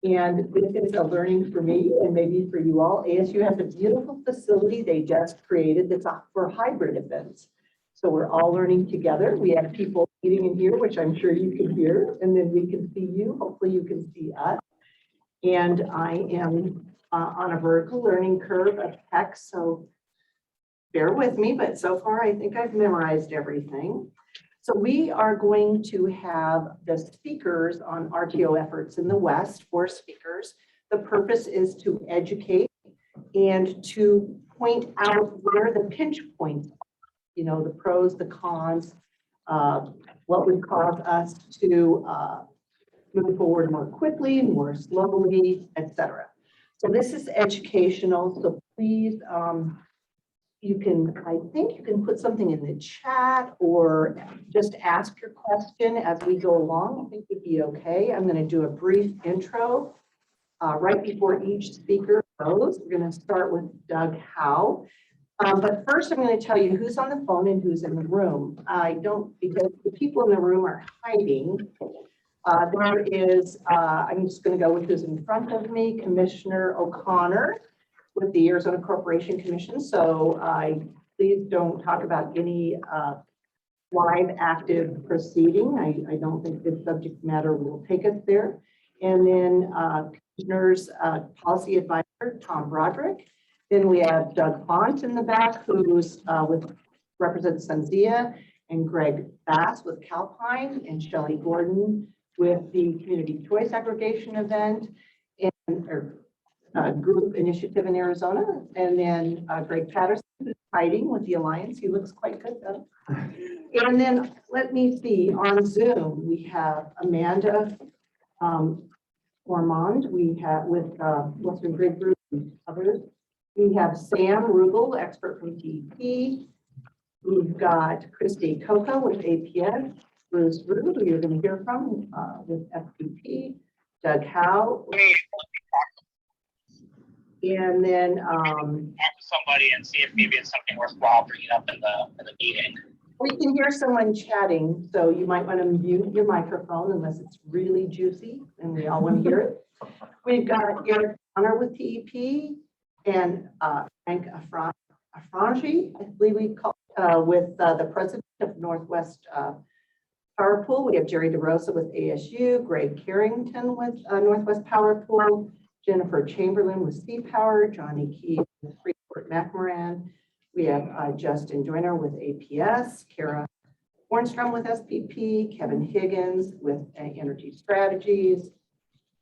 And this is a learning for me and maybe for you all. ASU has a beautiful facility they just created that's for hybrid events. So we're all learning together. We have people meeting in here, which I'm sure you can hear, and then we can see you. Hopefully you can see us. And I am on a vertical learning curve of tech, so bear with me, but so far I think I've memorized everything. So we are going to have the speakers on RTO efforts in the West, 4 speakers. The purpose is to educate and to point out where the pinch points are, you know, the pros, the cons, what would cause us to move forward more quickly, more slowly, etc. So this is educational, so please, I think you can put something in the chat or just ask your question as we go along. I think it'd be okay. I'm going to do a brief intro right before each speaker goes. We're going to start with Doug Howe. But first, I'm going to tell you who's on the phone and who's in the room. Because the people in the room are hiding. There is, I'm just going to go with who's in front of me, Commissioner O'Connor with the Arizona Corporation Commission. So please don't talk about any live active proceeding. I don't think this subject matter will take us there. And then Commissioner's Policy Advisor, Tom Broderick. Then we have Doug Font in the back, who's represents Azisa, and Greg Bass with Calpine, and Shelley Gordon with the Community Choice Aggregation event and group initiative in Arizona. And then Greg Patterson, who's hiding with the Alliance. He looks quite good though. And then let me see, on Zoom, we have Amanda Ormond. We have with Western Grid Group and others. We have Sam Rugel, expert from TEP. We've got Christy Coca with APS, Bruce Rue, who you're going to hear from with FPP, Doug Howe. And then somebody and see if maybe it's something worthwhile bringing up in the meeting. We can hear someone chatting, so you might want to mute your microphone unless it's really juicy and we all want to hear it. We've got Eric Connor with TEP and Frank Afranji, I believe we call with the president of Northwest Power Pool. We have Jerry DeRosa with ASU, Greg Carrington with Northwest Power Pool, Jennifer Chamberlain with Sea Power, Johnny Key with Freeport McMoran. We have Justin Joyner with APS, Kara Hornstrom with SPP, Kevin Higgins with Energy Strategies,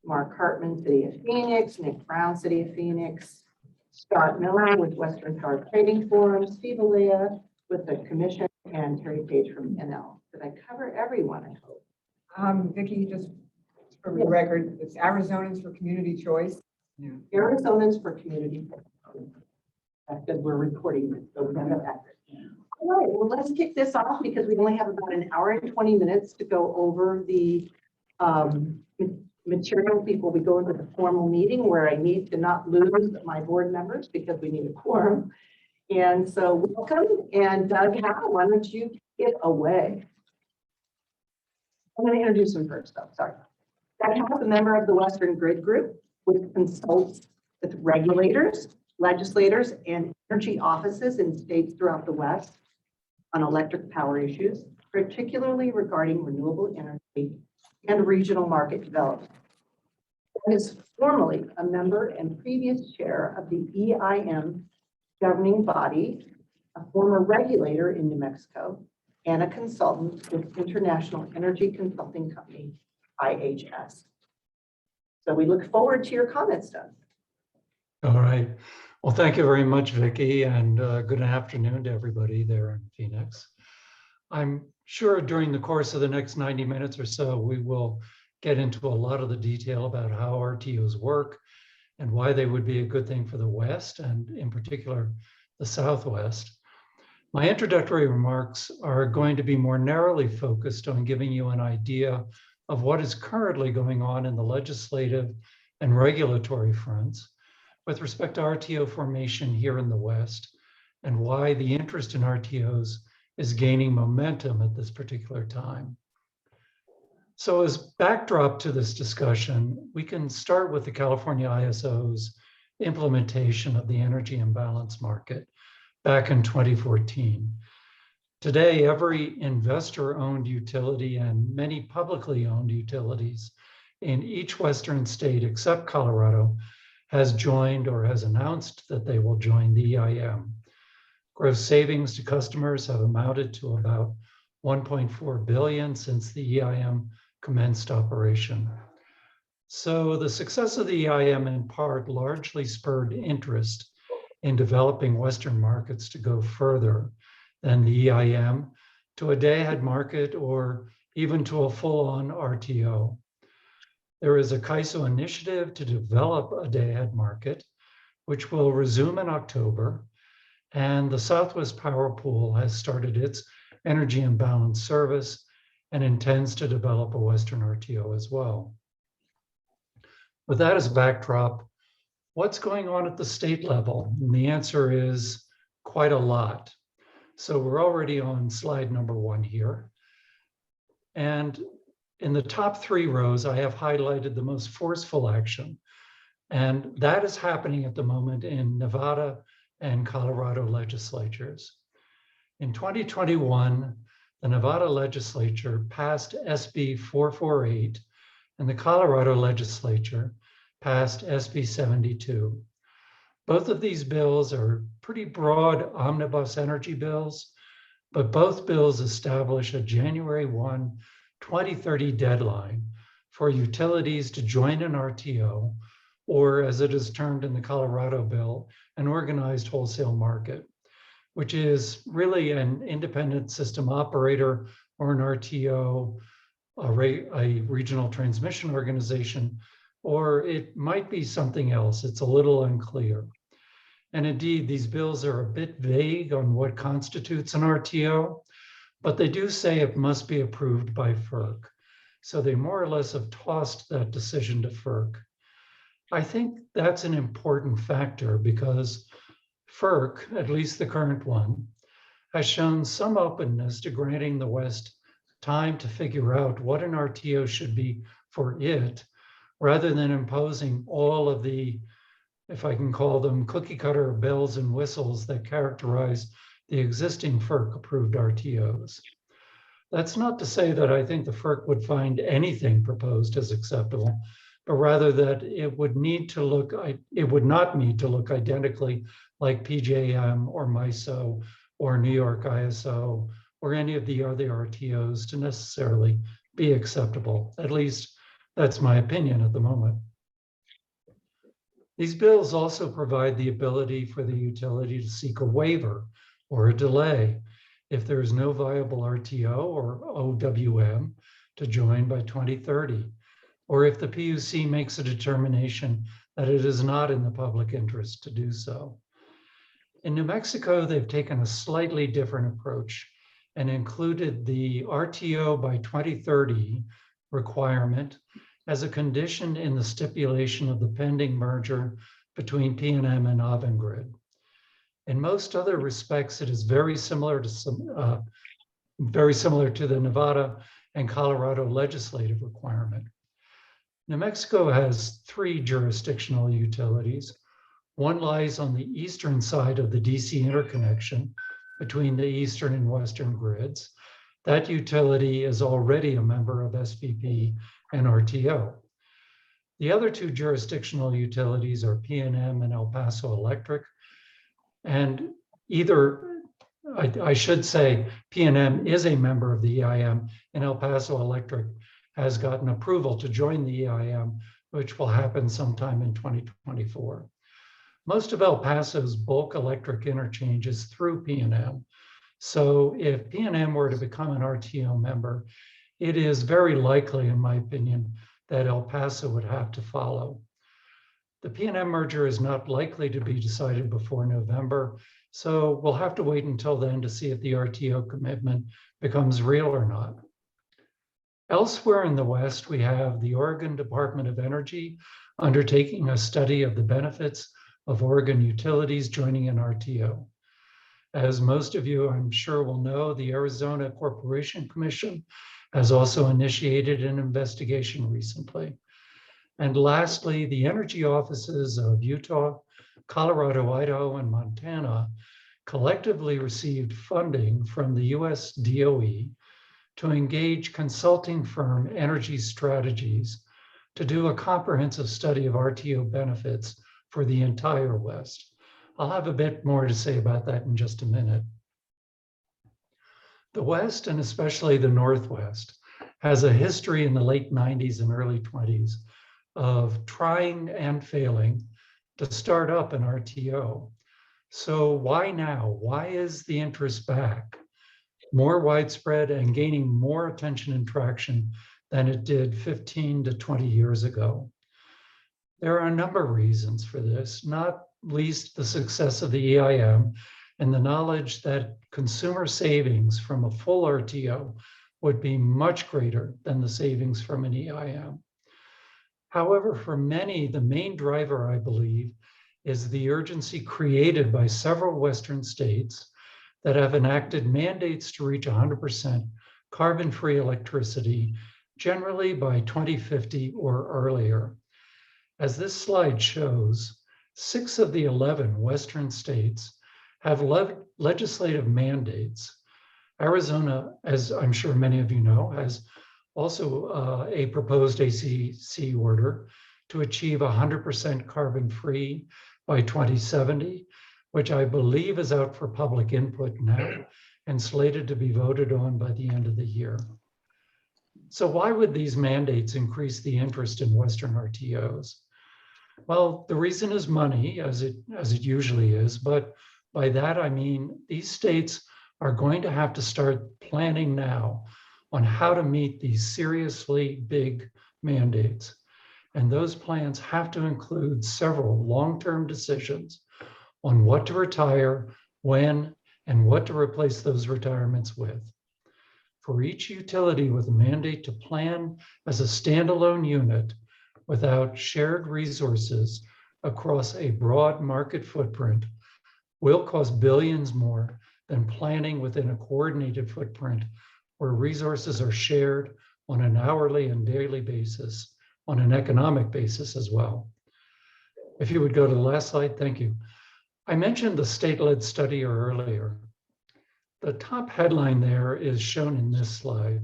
Mark Hartman, City of Phoenix, Nick Brown, City of Phoenix, Scott Miller with Western Power Trading Forum, Steve Alea with the Commission, and Terry Page from NL. Did I cover everyone, I hope? Vicki, just for the record, it's Arizonans for Community Choice. Yeah. Arizonans for Community Choice. That's because we're recording this, so we have that. All right, well, let's kick this off because we only have about an hour and 20 minutes to go over the material before we go into the formal meeting where I need to not lose my board members because we need a quorum. And so welcome, and Doug Howe, why don't you get away? I'm going to introduce him first, though, sorry. Doug Howe is a member of the Western Grid Group, which consults with regulators, legislators, and energy offices in states throughout the West on electric power issues, particularly regarding renewable energy and regional market development. He is formerly a member and previous chair of the EIM governing body, a former regulator in New Mexico, and a consultant with International Energy Consulting Company, IHS. So we look forward to your comments, Doug. All right. Well, thank you very much, Vicki, and good afternoon to everybody there in Phoenix. I'm sure during the course of the next 90 minutes or so, we will get into a lot of the detail about how RTOs work and why they would be a good thing for the West and in particular, the Southwest. My introductory remarks are going to be more narrowly focused on giving you an idea of what is currently going on in the legislative and regulatory fronts with respect to RTO formation here in the West and why the interest in RTOs is gaining momentum at this particular time. So as backdrop to this discussion, we can start with the California ISO's implementation of the energy imbalance market back in 2014. Today, every investor-owned utility and many publicly owned utilities in each Western state except Colorado has joined or has announced that they will join the EIM. Gross savings to customers have amounted to about 1.4 billion since the EIM commenced operation. So the success of the EIM in part largely spurred interest in developing Western markets to go further than the EIM to a day-ahead market or even to a full-on RTO. There is a CAISO initiative to develop a day-ahead market, which will resume in October, and the Southwest Power Pool has started its energy imbalance service and intends to develop a Western RTO as well. With that as a backdrop, what's going on at the state level? And the answer is quite a lot. So we're already on slide number 1 here. And in the top 3 rows, I have highlighted the most forceful action. And that is happening at the moment in Nevada and Colorado legislatures. In 2021, the Nevada legislature passed SB 448 and the Colorado legislature passed SB 72. Both of these bills are pretty broad omnibus energy bills, but both bills establish a January 1, 2030 deadline for utilities to join an RTO, or as it is termed in the Colorado bill, an organized wholesale market, which is really an independent system operator or an RTO, a regional transmission organization, or it might be something else. It's a little unclear. And indeed, these bills are a bit vague on what constitutes an RTO, but they do say it must be approved by FERC. So they more or less have tossed that decision to FERC. I think that's an important factor because FERC, at least the current one, has shown some openness to granting the West time to figure out what an RTO should be for it, rather than imposing all of the, if I can call them, cookie cutter bells and whistles that characterize the existing FERC-approved RTOs. That's not to say that I think the FERC would find anything proposed as acceptable, but rather that it would not need to look identically like PJM or MISO or New York ISO or any of the other RTOs to necessarily be acceptable. At least that's my opinion at the moment. These bills also provide the ability for the utility to seek a waiver or a delay if there is no viable RTO or OWM to join by 2030, or if the PUC makes a determination that it is not in the public interest to do so. In New Mexico, they've taken a slightly different approach and included the RTO by 2030 requirement as a condition in the stipulation of the pending merger between PNM and Avangrid. In most other respects, it is very similar to the Nevada and Colorado legislative requirement. New Mexico has 3 jurisdictional utilities. One lies on the eastern side of the DC interconnection between the eastern and western grids. That utility is already a member of SPP and RTO. The other 2 jurisdictional utilities are PNM and El Paso Electric. And I should say PNM is a member of the EIM and El Paso Electric has gotten approval to join the EIM, which will happen sometime in 2024. Most of El Paso's bulk electric interchange is through PNM. So if PNM were to become an RTO member, it is very likely, in my opinion, that El Paso would have to follow. The PNM merger is not likely to be decided before November, so we'll have to wait until then to see if the RTO commitment becomes real or not. Elsewhere in the West, we have the Oregon Department of Energy undertaking a study of the benefits of Oregon utilities joining an RTO. As most of you, I'm sure, will know, the Arizona Corporation Commission has also initiated an investigation recently. And lastly, the energy offices of Utah, Colorado, Idaho, and Montana collectively received funding from the US DOE to engage consulting firm Energy Strategies to do a comprehensive study of RTO benefits for the entire West. I'll have a bit more to say about that in just a minute. The West, and especially the Northwest, has a history in the late 90s and early 20s of trying and failing to start up an RTO. So why now? Why is the interest back more widespread and gaining more attention and traction than it did 15 to 20 years ago? There are a number of reasons for this, not least the success of the EIM and the knowledge that consumer savings from a full RTO would be much greater than the savings from an EIM. However, for many, the main driver, I believe, is the urgency created by several Western states that have enacted mandates to reach 100% carbon-free electricity, generally by 2050 or earlier. As this slide shows, 6 of the 11 Western states have legislative mandates. Arizona, as I'm sure many of you know, has also a proposed ACC order to achieve 100% carbon-free by 2070, which I believe is out for public input now and slated to be voted on by the end of the year. So why would these mandates increase the interest in Western RTOs? Well, the reason is money, as it usually is, but by that I mean these states are going to have to start planning now on how to meet these seriously big mandates. And those plans have to include several long-term decisions on what to retire, when, and what to replace those retirements with. For each utility with a mandate to plan as a standalone unit without shared resources across a broad market footprint will cost billions more than planning within a coordinated footprint where resources are shared on an hourly and daily basis, on an economic basis as well. If you would go to the last slide, thank you. I mentioned the state-led study earlier. The top headline there is shown in this slide.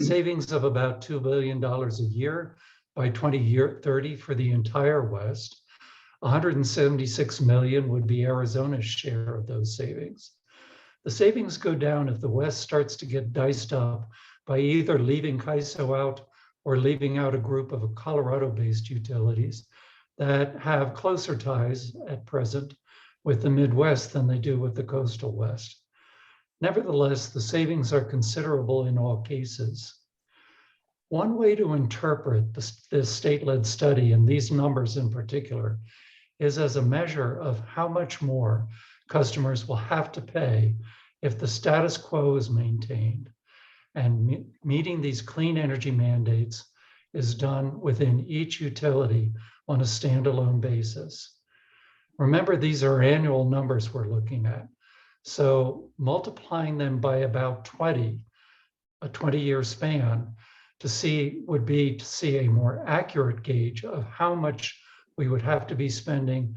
Savings of about $2 billion a year by 2030 for the entire West. 176 million would be Arizona's share of those savings. The savings go down if the West starts to get diced up by either leaving CAISO out or leaving out a group of Colorado-based utilities that have closer ties at present with the Midwest than they do with the coastal West. Nevertheless, the savings are considerable in all cases. One way to interpret this state-led study, and these numbers in particular, is as a measure of how much more customers will have to pay if the status quo is maintained. And meeting these clean energy mandates is done within each utility on a standalone basis. Remember, these are annual numbers we're looking at. So multiplying them by about 20, a 20-year span, would be to see a more accurate gauge of how much we would have to be spending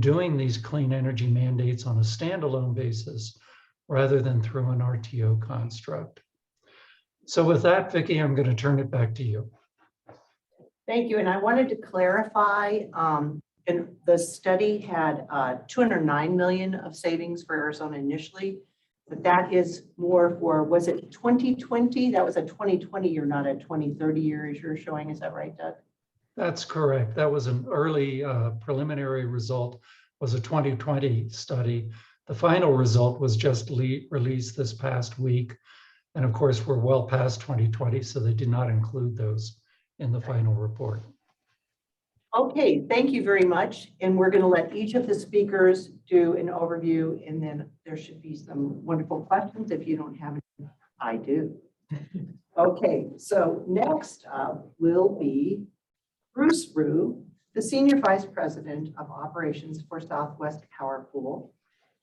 doing these clean energy mandates on a standalone basis rather than through an RTO construct. So with that, Vicki, I'm going to turn it back to you. Thank you. And I wanted to clarify, and the study had 209 million of savings for Arizona initially, but that is more for, was it 2020? That was a 2020 year, not a 2030 year as you're showing. Is that right, Doug? That's correct. That was an early preliminary result, was a 2020 study. The final result was just released this past week. And of course, we're well past 2020, so they did not include those in the final report. Okay, thank you very much. And we're going to let each of the speakers do an overview, and then there should be some wonderful questions. If you don't have any, I do. Okay, so next will be Bruce Rue, the Senior Vice President of Operations for Southwest Power Pool.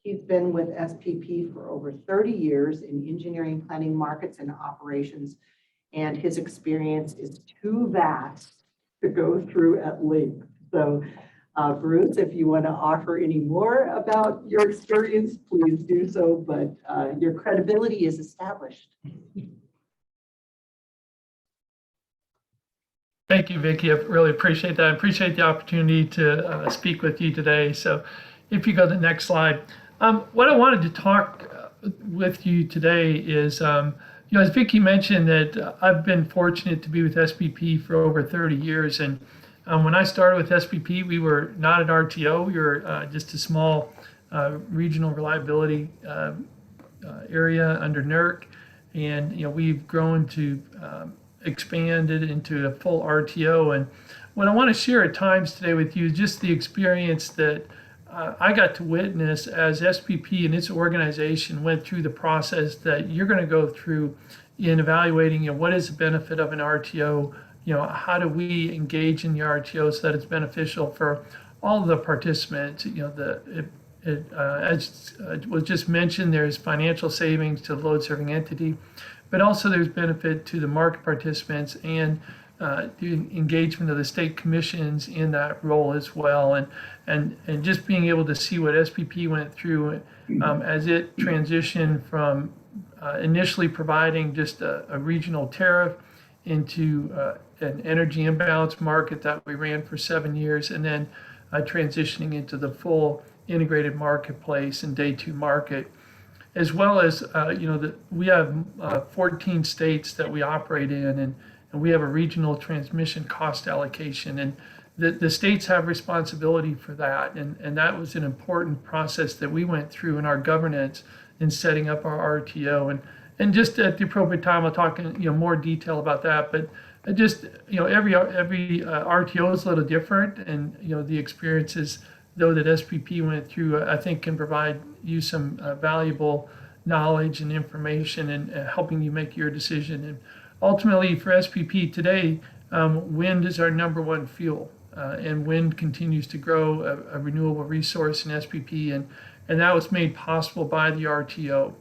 He's been with SPP for over 30 years in engineering, planning, markets, and operations, and his experience is too vast to go through at length. So, Bruce, if you want to offer any more about your experience, please do so, but your credibility is established. Thank you, Vicki. I really appreciate that. I appreciate the opportunity to speak with you today. So if you go to the next slide, what I wanted to talk with you today is, as Vicki mentioned, that I've been fortunate to be with SPP for over 30 years. And when I started with SPP, we were not an RTO. We were just a small regional reliability area under NERC. And, we've grown to expanded into a full RTO. And what I want to share at times today with you is just the experience that I got to witness as SPP and its organization went through the process that you're going to go through in evaluating, what is the benefit of an RTO? How do we engage in the RTO so that it's beneficial for all of the participants? As was just mentioned, there's financial savings to the load serving entity, but also there's benefit to the market participants and the engagement of the state commissions in that role as well. And just being able to see what SPP went through as it transitioned from initially providing just a regional tariff into an energy imbalance market that we ran for 7 years, and then transitioning into the full integrated marketplace and day two market, as well as, we have 14 states that we operate in, and we have a regional transmission cost allocation, and the states have responsibility for that. And that was an important process that we went through in our governance in setting up our RTO. And just at the appropriate time, I'll talk in more detail about that. But just, every RTO is a little different, and, the experiences though that SPP went through, I think can provide you some valuable knowledge and information and helping you make your decision. And ultimately for SPP today, wind is our number one fuel, and wind continues to grow, a renewable resource in SPP, and that was made possible by the RTO.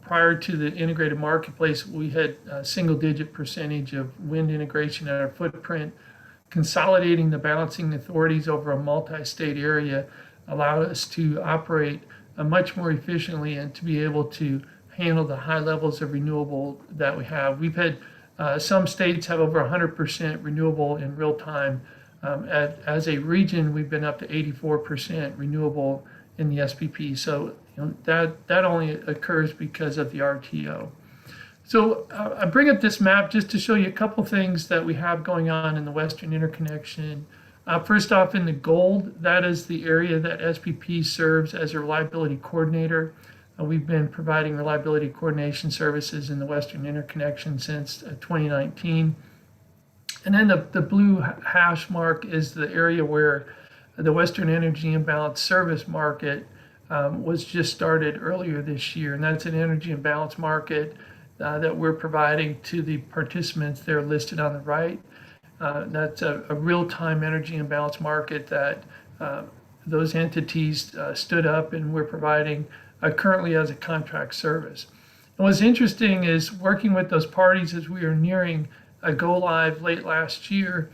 Prior to the integrated marketplace, we had a single-digit percentage of wind integration in our footprint. Consolidating the balancing authorities over a multi-state area allowed us to operate much more efficiently and to be able to handle the high levels of renewable that we have. We've had some states have over 100% renewable in real time. As a region, we've been up to 84% renewable in the SPP. So that only occurs because of the RTO. So I bring up this map just to show you a couple things that we have going on in the Western Interconnection. First off, in the gold, that is the area that SPP serves as a reliability coordinator. We've been providing reliability coordination services in the Western Interconnection since 2019. And then the blue hash mark is the area where the Western Energy Imbalance Service Market was just started earlier this year. And that's an energy imbalance market that we're providing to the participants there listed on the right. That's a real-time energy imbalance market that those entities stood up and we're providing currently as a contract service. And what's interesting is working with those parties as we are nearing a go live late last year,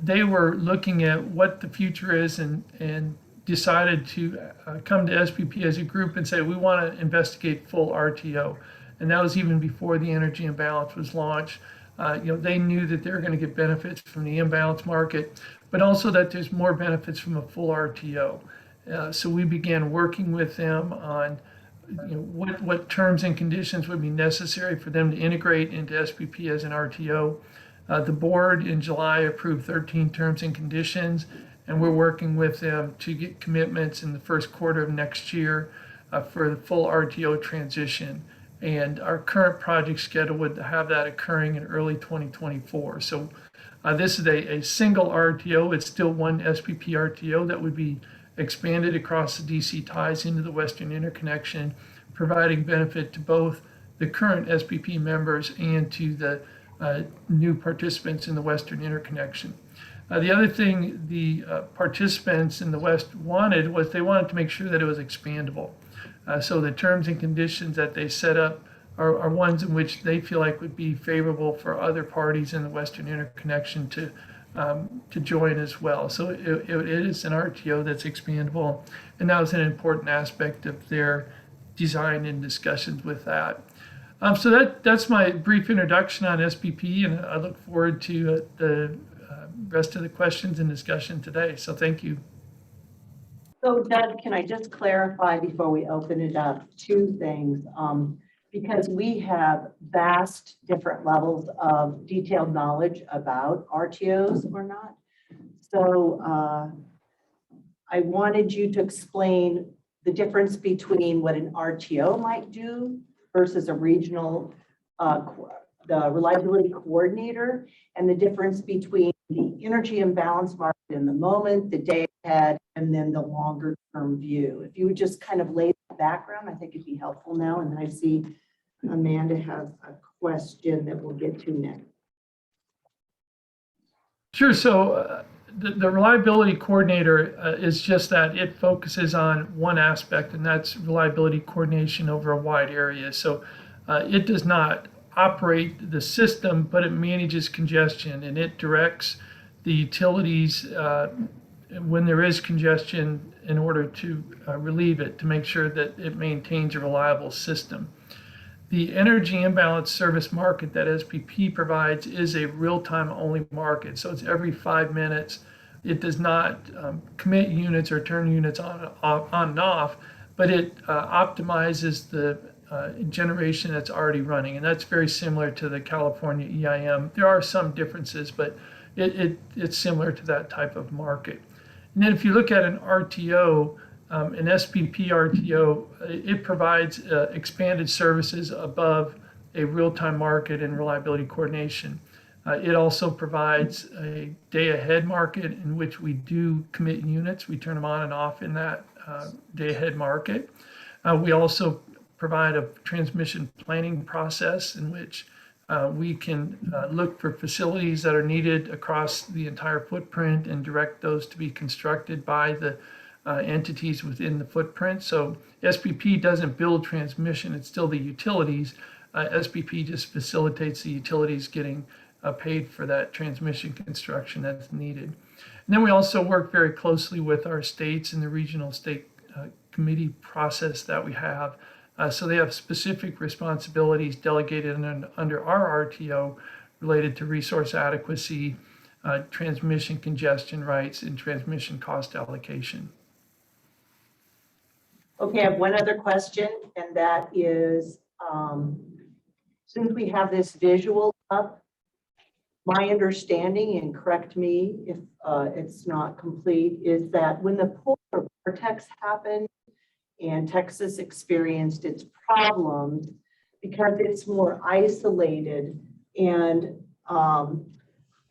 they were looking at what the future is and decided to come to SPP as a group and say, we want to investigate full RTO. And that was even before the energy imbalance was launched. They knew that they were going to get benefits from the imbalance market, but also that there's more benefits from a full RTO. So we began working with them on what terms and conditions would be necessary for them to integrate into SPP as an RTO. The board in July approved 13 terms and conditions, and we're working with them to get commitments in the first quarter of next year for the full RTO transition. And our current project schedule would have that occurring in early 2024. So this is a single RTO. It's still one SPP RTO that would be expanded across the DC ties into the Western Interconnection, providing benefit to both the current SPP members and to the new participants in the Western Interconnection. The other thing the participants in the West wanted was they wanted to make sure that it was expandable. So the terms and conditions that they set up are ones in which they feel like would be favorable for other parties in the Western Interconnection to join as well. So it is an RTO that's expandable, and that was an important aspect of their design and discussions with that. So that's my brief introduction on SPP, and I look forward to the rest of the questions and discussion today. So thank you. So Doug, can I just clarify before we open it up, two things? Because we have vast different levels of detailed knowledge about RTOs or not. So I wanted you to explain the difference between what an RTO might do versus a regional, the reliability coordinator, and the difference between the energy imbalance market in the moment, the day ahead, and then the longer term view. If you would just kind of lay the background, I think it'd be helpful now. And then I see Amanda has a question that we'll get to next. Sure. So the reliability coordinator is just that it focuses on one aspect, and that's reliability coordination over a wide area. So it does not operate the system, but it manages congestion, and it directs the utilities when there is congestion in order to relieve it, to make sure that it maintains a reliable system. The energy imbalance service market that SPP provides is a real-time only market. So it's every 5 minutes. It does not commit units or turn units on and off, but it optimizes the generation that's already running. And that's very similar to the California EIM. There are some differences, but it's similar to that type of market. And then if you look at an RTO, an SPP RTO, it provides expanded services above a real-time market and reliability coordination. It also provides a day-ahead market in which we do commit units. We turn them on and off in that day-ahead market. We also provide a transmission planning process in which we can look for facilities that are needed across the entire footprint and direct those to be constructed by the entities within the footprint. So SPP doesn't build transmission, it's still the utilities. SPP just facilitates the utilities getting paid for that transmission construction that's needed. And then we also work very closely with our states and the regional state committee process that we have. So they have specific responsibilities delegated under our RTO related to resource adequacy, transmission congestion rights, and transmission cost allocation. Okay, I have one other question, and that is, since we have this visual up, my understanding, and correct me if it's not complete, is that when the polar vortex happened and Texas experienced its problems, because it's more isolated, and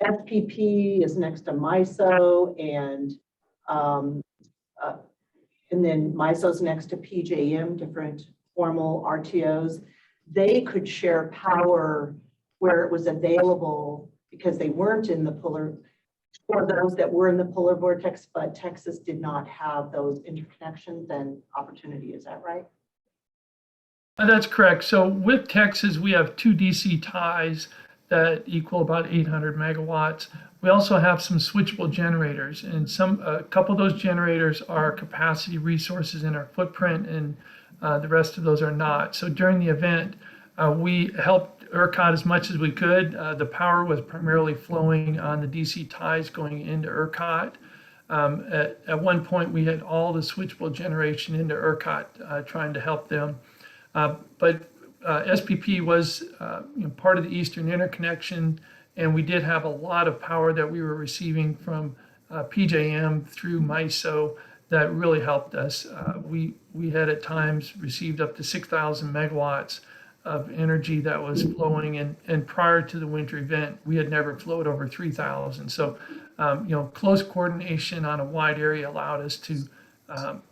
SPP is next to MISO, and then MISO's next to PJM, different formal RTOs, they could share power where it was available because they weren't in the polar, for those that were in the polar vortex, but Texas did not have those interconnections and opportunity. Is that right? That's correct. So with Texas, we have 2 DC ties that equal about 800 megawatts. We also have some switchable generators, and a couple of those generators are capacity resources in our footprint, and the rest of those are not. So during the event, we helped ERCOT as much as we could. The power was primarily flowing on the DC ties going into ERCOT. At one point, we had all the switchable generation into ERCOT trying to help them. But SPP was part of the Eastern Interconnection, and we did have a lot of power that we were receiving from PJM through MISO that really helped us. We had at times received up to 6,000 megawatts of energy that was flowing, and prior to the winter event, we had never flowed over 3,000. So, close coordination on a wide area allowed us to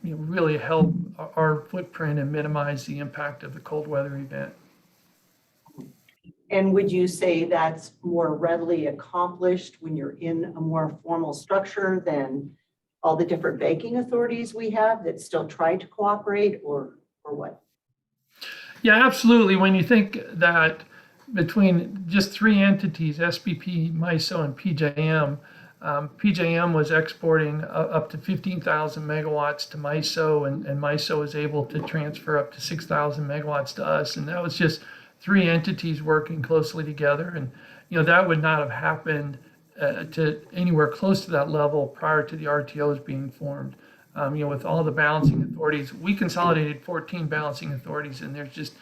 really help our footprint and minimize the impact of the cold weather event. And would you say that's more readily accomplished when you're in a more formal structure than all the different banking authorities we have that still try to cooperate, or what? Yeah, absolutely. When you think that between just three entities, SPP, MISO, and PJM, PJM was exporting up to 15,000 megawatts to MISO, and MISO was able to transfer up to 6,000 megawatts to us. And that was just three entities working closely together. And, that would not have happened to anywhere close to that level prior to the RTOs being formed. With all the balancing authorities, we consolidated 14 balancing authorities, and there's just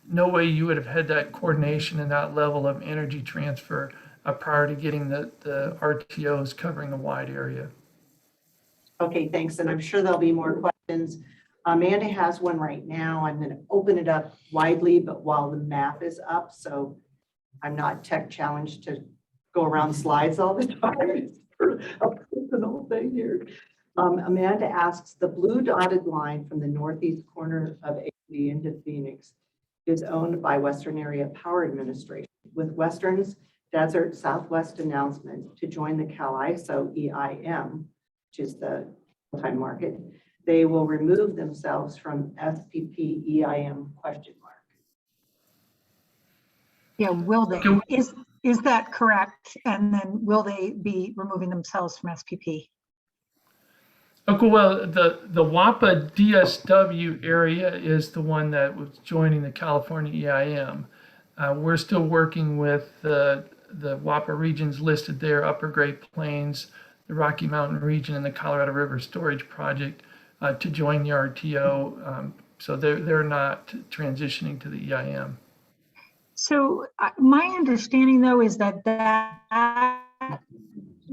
no way you would have had that coordination and that level of energy transfer prior to getting the RTOs covering a wide area. Okay, thanks. And I'm sure there'll be more questions. Amanda has one right now. I'm going to open it up widely, but while the map is up, so I'm not tech challenged to go around slides all the time. It's a personal thing here. Amanda asks, the blue dotted line from the northeast corner of AV into Phoenix is owned by Western Area Power Administration, with Western's Desert Southwest announcement to join the CAISO EIM, which is the time market. They will remove themselves from SPP EIM ? Yeah, will they? Is that correct? And then will they be removing themselves from SPP? Okay, well, the WAPA DSW area is the one that was joining the California EIM. We're still working with the WAPA regions listed there, Upper Great Plains, the Rocky Mountain region, and the Colorado River Storage Project to join the RTO. So they're not transitioning to the EIM. So my understanding, though, is that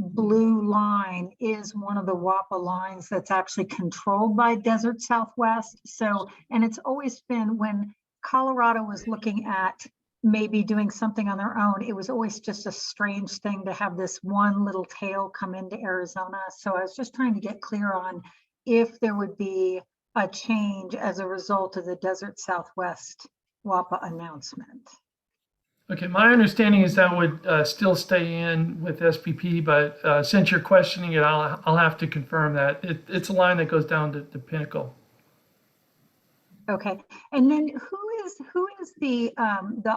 blue line is one of the WAPA lines that's actually controlled by Desert Southwest. So, and it's always been, when Colorado was looking at maybe doing something on their own, it was always just a strange thing to have this one little tail come into Arizona. So I was just trying to get clear on if there would be a change as a result of the Desert Southwest WAPA announcement. Okay, my understanding is that would still stay in with SPP, but since you're questioning it, I'll have to confirm that. It's a line that goes down to Pinnacle. Okay, and then who is the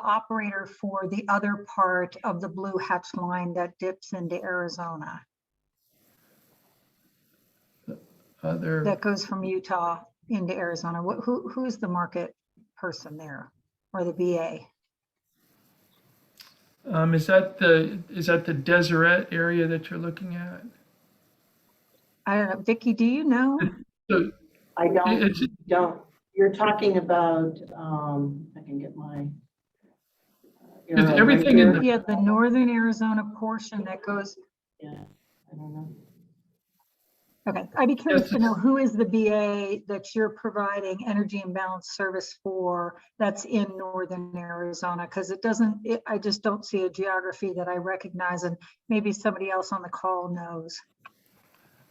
operator for the other part of the blue hatch line that dips into Arizona? That goes from Utah into Arizona. Who's the market person there, or the BA? Is that the Deseret area that you're looking at? I don't know, Vicki, do you know? So I don't. You're talking about, I can get my. Everything in the. Yeah, the northern Arizona portion that goes. Yeah, I don't know. Okay, I'd be curious to know who is the BA that you're providing energy imbalance service for that's in northern Arizona, because I just don't see a geography that I recognize, and maybe somebody else on the call knows.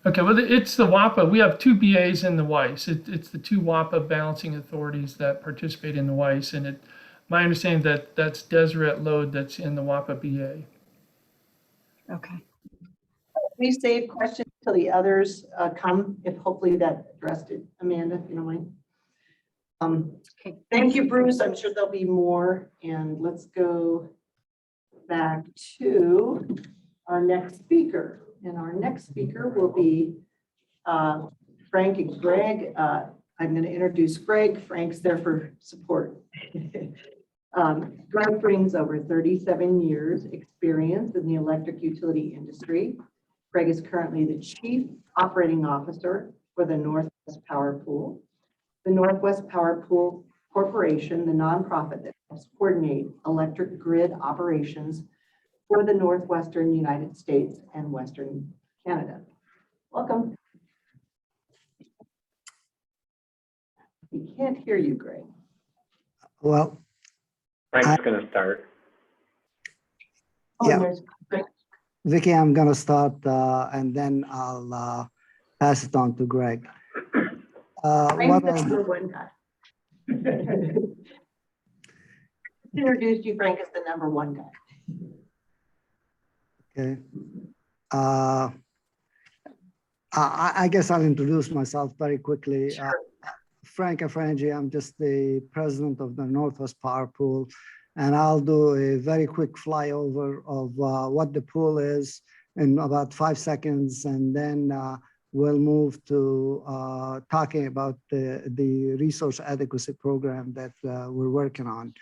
Okay, well, it's the WAPA. We have two BAs in the WISE. It's the two WAPA balancing authorities that participate in the WISE, and my understanding that's Deseret load that's in the WAPA BA. Okay. Please save questions till the others come, if hopefully that addressed it. Amanda, if you don't mind. Okay. Thank you, Bruce. I'm sure there'll be more. And let's go back to our next speaker. And our next speaker will be Frank and Greg. I'm going to introduce Greg. Frank's there for support. Greg brings over 37 years experience in the electric utility industry. Greg is currently the Chief Operating Officer for the Northwest Power Pool. The Northwest Power Pool Corporation, the nonprofit that helps coordinate electric grid operations for the Northwestern United States and Western Canada. Welcome. We can't hear you, Greg. Well, Frank's going to start. Oh, yeah. there's Greg. Vicki, I'm going to start and then I'll pass it on to Greg. Frank's the number one guy. Introduced you, Frank, as the number one guy. Okay. I guess I'll introduce myself very quickly. Sure. Frank Afrangi, I'm just the president of the Northwest Power Pool, and I'll do a very quick flyover of what the pool is in about 5 seconds, and then we'll move to talking about the resource adequacy program that we're working on.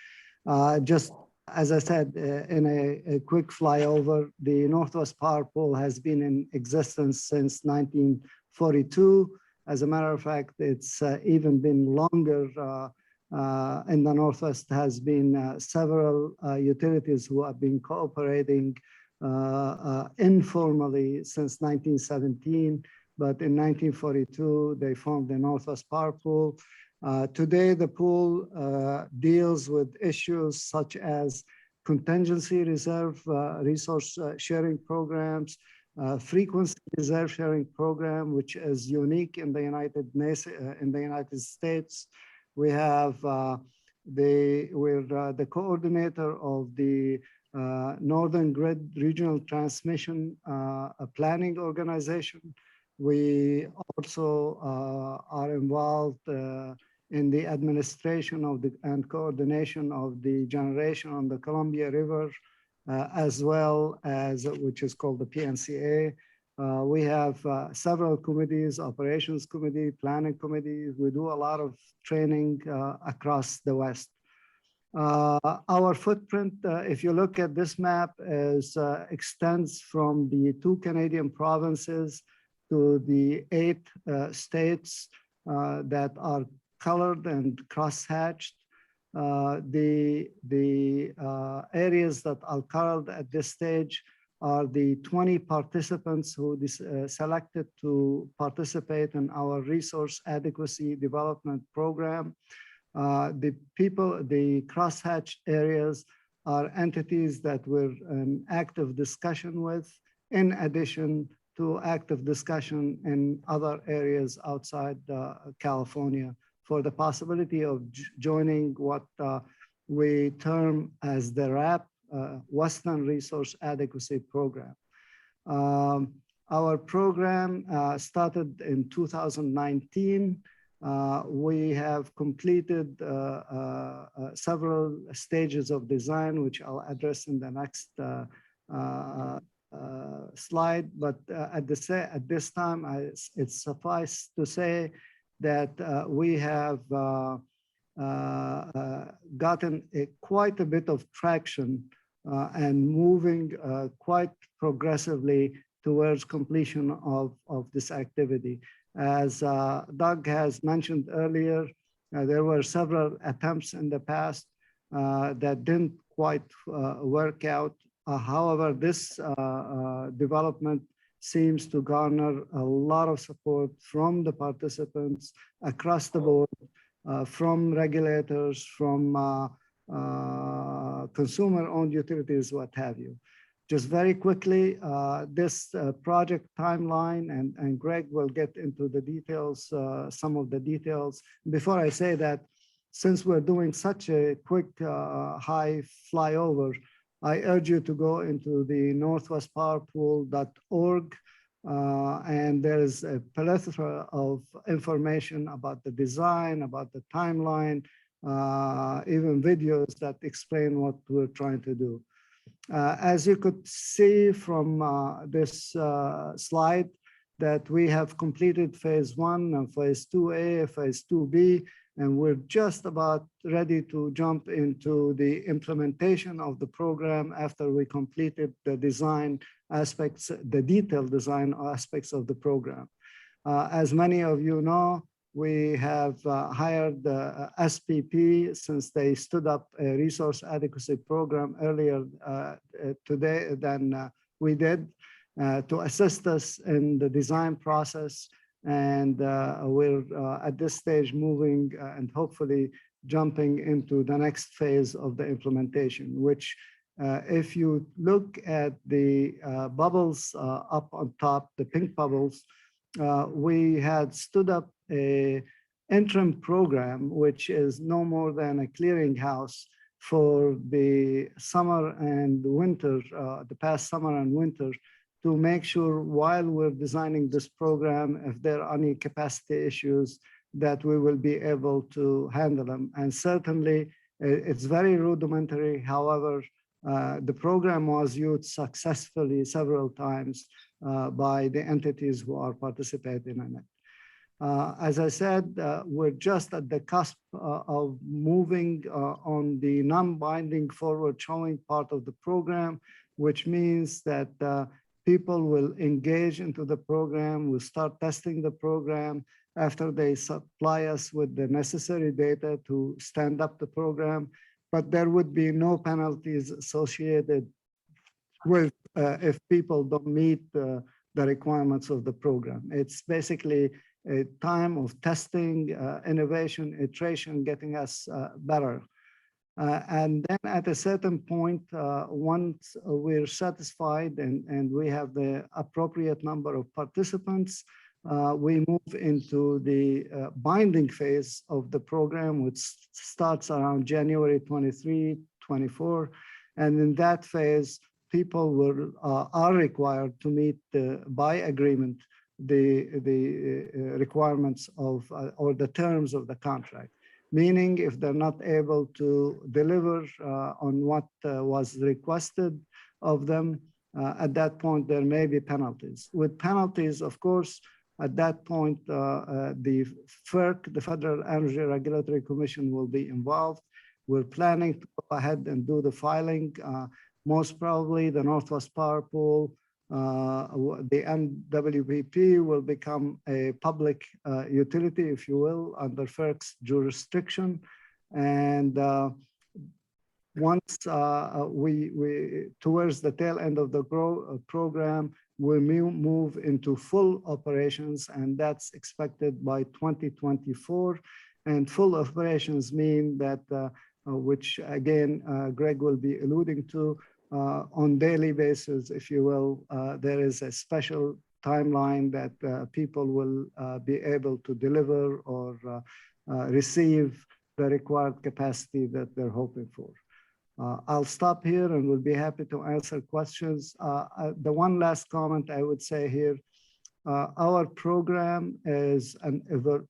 Just as I said, in a quick flyover, the Northwest Power Pool has been in existence since 1942. As a matter of fact, it's even been longer. In the Northwest has been several utilities who have been cooperating informally since 1917, but in 1942, they formed the Northwest Power Pool. Today, the pool deals with issues such as contingency reserve resource sharing programs, frequency reserve sharing program, which is unique in the United States. We have we're the coordinator of the Northern Grid Regional Transmission Planning Organization. We also are involved in the administration of and coordination of the generation on the Columbia River, as well as which is called the PNCA. We have several committees, operations committee, planning committee. We do a lot of training across the West. Our footprint, if you look at this map, extends from the 2 Canadian provinces to the 8 states that are colored and cross-hatched. The areas that are colored at this stage are the 20 participants who selected to participate in our resource adequacy development program. The cross-hatched areas are entities that we're in active discussion with, in addition to active discussion in other areas outside California for the possibility of joining what we term as the RAP, Western Resource Adequacy Program. Our program started in 2019. We have completed several stages of design, which I'll address in the next slide. But at this time, it's suffice to say that we have gotten quite a bit of traction and moving quite progressively towards completion of this activity. As Doug has mentioned earlier, there were several attempts in the past that didn't quite work out. However, this development seems to garner a lot of support from the participants across the board, from regulators, from consumer-owned utilities, what have you. Just very quickly, this project timeline, and Greg will get into the details, some of the details. Before I say that, since we're doing such a quick high flyover, I urge you to go into the northwestpowerpool.org, and there's a plethora of information about the design, about the timeline, even videos that explain what we're trying to do. As you could see from this slide, that we have completed phase 1 and phase 2A, phase 2B, and we're just about ready to jump into the implementation of the program after we completed the design aspects, the detailed design aspects of the program. As many of you know, we have hired the SPP since they stood up a resource adequacy program earlier today than we did to assist us in the design process. And we're at this stage moving and hopefully jumping into the next phase of the implementation, which if you look at the bubbles up on top, the pink bubbles, we had stood up a interim program, which is no more than a clearinghouse for the summer and winter, the past summer and winter, to make sure while we're designing this program, if there are any capacity issues, that we will be able to handle them. And certainly it's very rudimentary. However, the program was used successfully several times by the entities who are participating in it. As I said, we're just at the cusp of moving on the non-binding forward showing part of the program, which means that people will engage into the program, will start testing the program after they supply us with the necessary data to stand up the program. But there would be no penalties associated with if people don't meet the requirements of the program. It's basically a time of testing, innovation, iteration, getting us better. And then at a certain point, once we're satisfied and we have the appropriate number of participants, we move into the binding phase of the program, which starts around January 23, 24. And in that phase, people are required to meet by agreement the requirements of or the terms of the contract. Meaning if they're not able to deliver on what was requested of them, at that point, there may be penalties. With penalties, of course, at that point, the FERC, the Federal Energy Regulatory Commission, will be involved. We're planning to go ahead and do the filing. Most probably the Northwest Power Pool, the NWPP will become a public utility, if you will, under FERC's jurisdiction. And once we towards the tail end of the program, we move into full operations, and that's expected by 2024. And full operations mean that, which again, Greg will be alluding to, on daily basis, if you will, there is a special timeline that people will be able to deliver or receive the required capacity that they're hoping for. I'll stop here and we'll be happy to answer questions. The one last comment I would say here, our program is an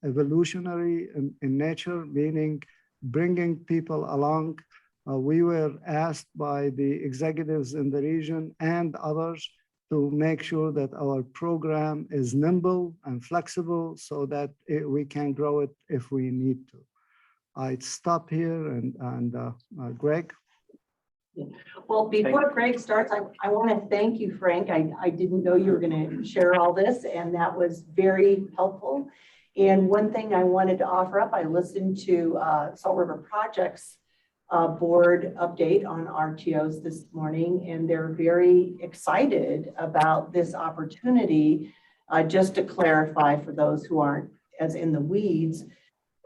evolutionary in nature, meaning bringing people along. We were asked by the executives in the region and others to make sure that our program is nimble and flexible so that we can grow it if we need to. I'd stop here and Greg. Well, before Greg starts, I want to thank you, Frank. I didn't know you were going to share all this, and that was very helpful. And one thing I wanted to offer up, I listened to Salt River Projects board update on RTOs this morning, and they're very excited about this opportunity. Just to clarify for those who aren't as in the weeds,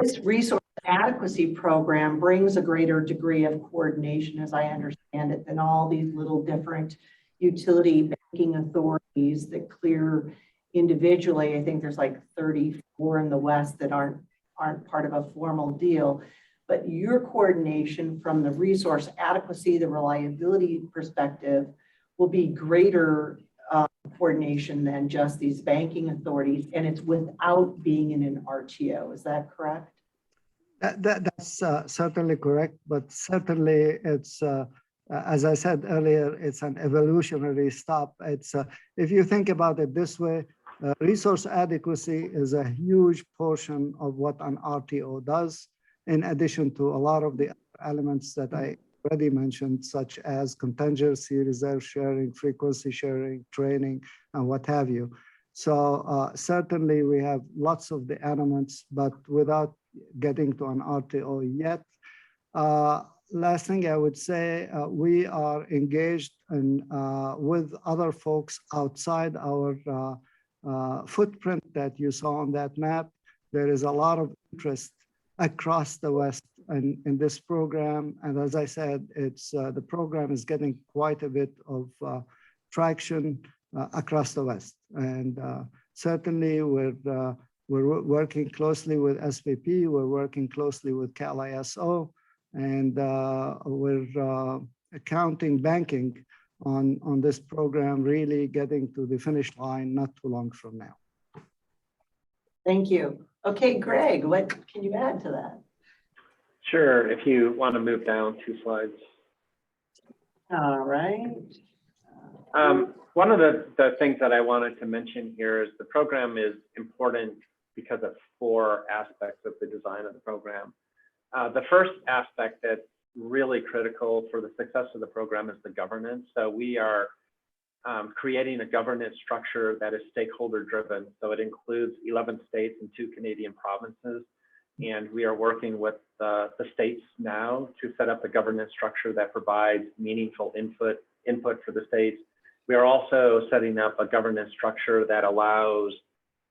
this resource adequacy program brings a greater degree of coordination, as I understand it, than all these little different utility banking authorities that clear individually. I think there's like 34 in the West that aren't part of a formal deal. But your coordination from the resource adequacy, the reliability perspective will be greater coordination than just these banking authorities, and it's without being in an RTO. Is that correct? That's certainly correct, but certainly it's, as I said earlier, it's an evolutionary stop. It's if you think about it this way, resource adequacy is a huge portion of what an RTO does, in addition to a lot of the elements that I already mentioned, such as contingency, reserve sharing, frequency sharing, training, and what have you. So certainly we have lots of the elements, but without getting to an RTO yet. Last thing I would say, we are engaged in, with other folks outside our footprint that you saw on that map. There is a lot of interest across the West in this program. And as I said, it's the program is getting quite a bit of traction across the West. And certainly we're working closely with SPP, we're working closely with CalISO, And we're counting banking on this program really getting to the finish line not too long from now. Thank you. Okay, Greg, what can you add to that? Sure, if you want to move down 2 slides. All right. One of the things that I wanted to mention here is the program is important because of 4 aspects of the design of the program. The first aspect that's really critical for the success of the program is the governance. So we are creating a governance structure that is stakeholder driven. So it includes 11 states and 2 Canadian provinces. And we are working with the states now to set up a governance structure that provides meaningful input for the states. We are also setting up a governance structure that allows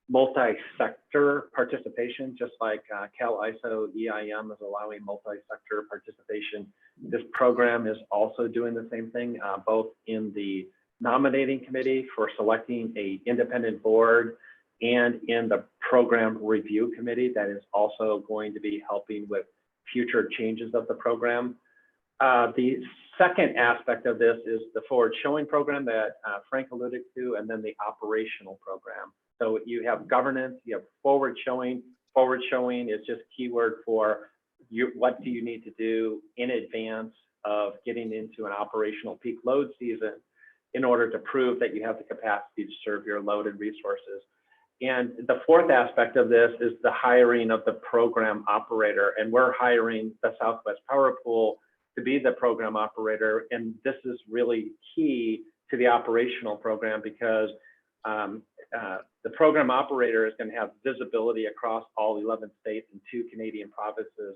multi-sector participation, just like CAL-ISO EIM is allowing multi-sector participation. This program is also doing the same thing, both in the nominating committee for selecting an independent board and in the program review committee that is also going to be helping with future changes of the program. The second aspect of this is the forward showing program that Frank alluded to, and then the operational program. So you have governance, you have forward showing. Forward showing is just keyword for what do you need to do in advance of getting into an operational peak load season in order to prove that you have the capacity to serve your loaded resources. And the fourth aspect of this is the hiring of the program operator. And we're hiring the Southwest Power Pool to be the program operator. And this is really key to the operational program because the program operator is going to have visibility across all 11 states and 2 Canadian provinces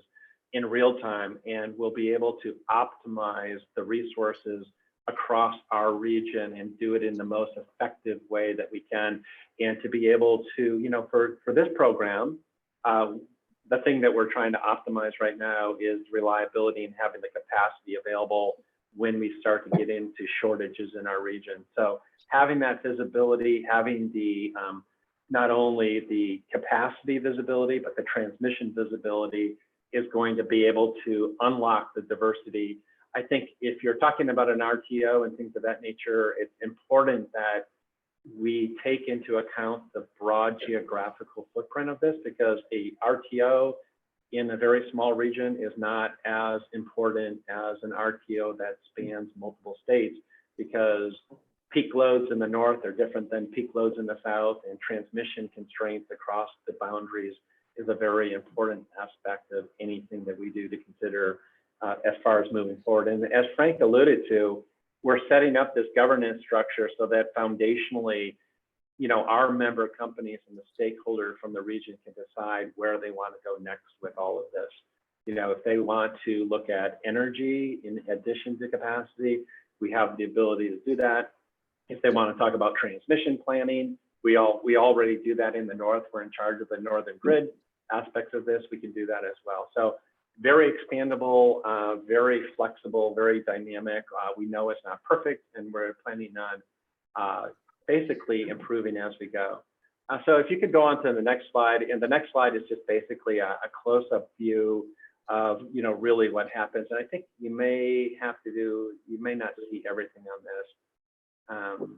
in real time, and will be able to optimize the resources across our region and do it in the most effective way that we can. And to be able to, you know, for this program, the thing that we're trying to optimize right now is reliability and having the capacity available when we start to get into shortages in our region. So having that visibility, having the not only the capacity visibility, but the transmission visibility is going to be able to unlock the diversity. I think if you're talking about an RTO and things of that nature, it's important that we take into account the broad geographical footprint of this, because a RTO in a very small region is not as important as an RTO that spans multiple states, because peak loads in the north are different than peak loads in the south, and transmission constraints across the boundaries is a very important aspect of anything that we do to consider as far as moving forward. And as Frank alluded to, we're setting up this governance structure so that foundationally, you know, our member companies and the stakeholder from the region can decide where they want to go next with all of this. You know, if they want to look at energy in addition to capacity, we have the ability to do that. If they want to talk about transmission planning, we already do that in the north. We're in charge of the northern grid aspects of this. We can do that as well. So very expandable, very flexible, very dynamic. We know it's not perfect, and we're planning on basically improving as we go. So if you could go on to the next slide, and the next slide is just basically a close-up view of, you know, really what happens. And I think you may not see everything on this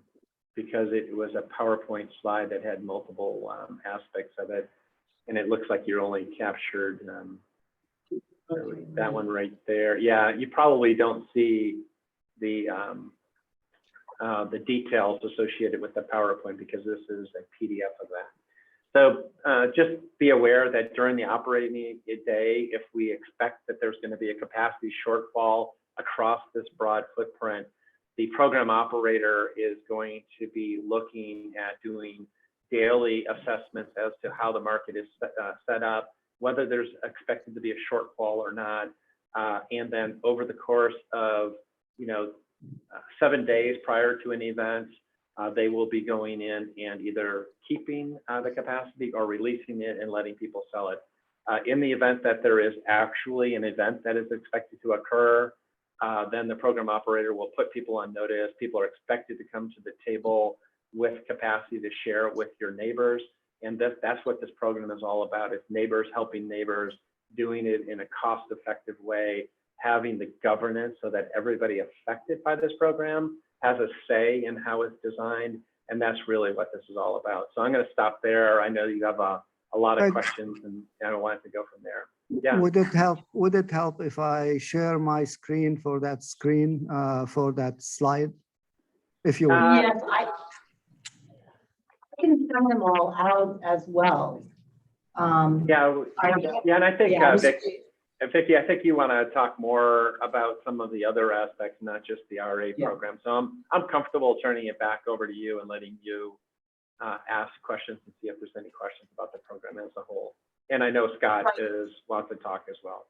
because it was a PowerPoint slide that had multiple aspects of it, and it looks like you're only captured that one right there. Yeah, you probably don't see the details associated with the PowerPoint because this is a PDF of that. So just be aware that during the operating day, if we expect that there's going to be a capacity shortfall across this broad footprint, the program operator is going to be looking at doing daily assessments as to how the market is set up, whether there's expected to be a shortfall or not. And then over the course of, you know, 7 days prior to an event, they will be going in and either keeping the capacity or releasing it and letting people sell it. In the event that there is actually an event that is expected to occur, then the program operator will put people on notice. People are expected to come to the table with capacity to share it with your neighbors. And that's what this program is all about. It's neighbors helping neighbors, doing it in a cost-effective way having the governance so that everybody affected by this program has a say in how it's designed. And that's really what this is all about. So I'm going to stop there. I know you have a lot of questions, and I want to go from there. Yeah. Would it help if I share my screen for that slide? If you would. Yes, I can send them all out as well. Yeah, and I think, Yeah, Vicki, I think you want to talk more about some of the other aspects, not just the RA program. So I'm comfortable turning it back over to you and letting you ask questions and see if there's any questions about the program as a whole. And I know Scott wants to talk as well.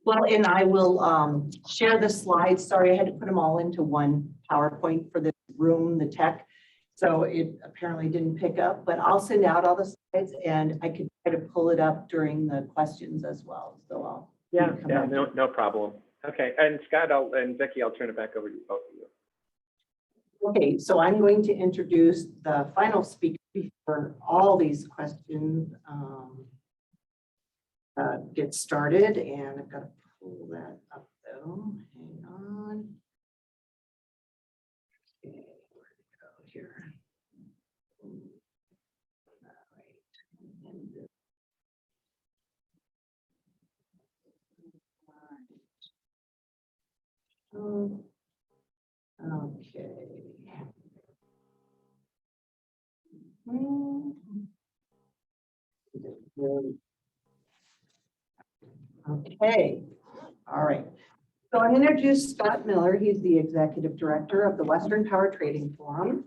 Well, and I will share the slides. Sorry, I had to put them all into one PowerPoint for the room, the tech. So it apparently didn't pick up, but I'll send out all the slides, and I could try to pull it up during the questions as well. So I'll no problem. Okay, and Scott and Vicki, I'll turn it back over to both of you. Okay, so I'm going to introduce the final speaker before all these questions get started, and I've got to pull that up though. Hang on. Okay, where to go here? Okay, all right. So I'm going to introduce Scott Miller. He's the Executive Director of the Western Power Trading Forum.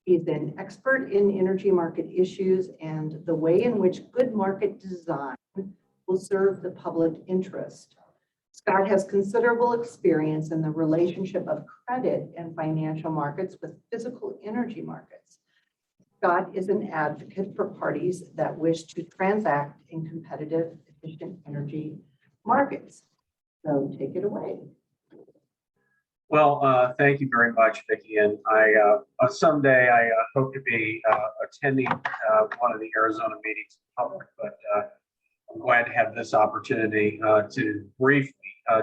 He's an expert in energy market issues and the way in which good market design will serve the public interest. Scott has considerable experience in the relationship of credit and financial markets with physical energy markets. Scott is an advocate for parties that wish to transact in competitive, efficient energy markets. So take it away. Well, thank you very much, Vicki. And someday I hope to be attending one of the Arizona meetings in public, but I'm glad to have this opportunity to briefly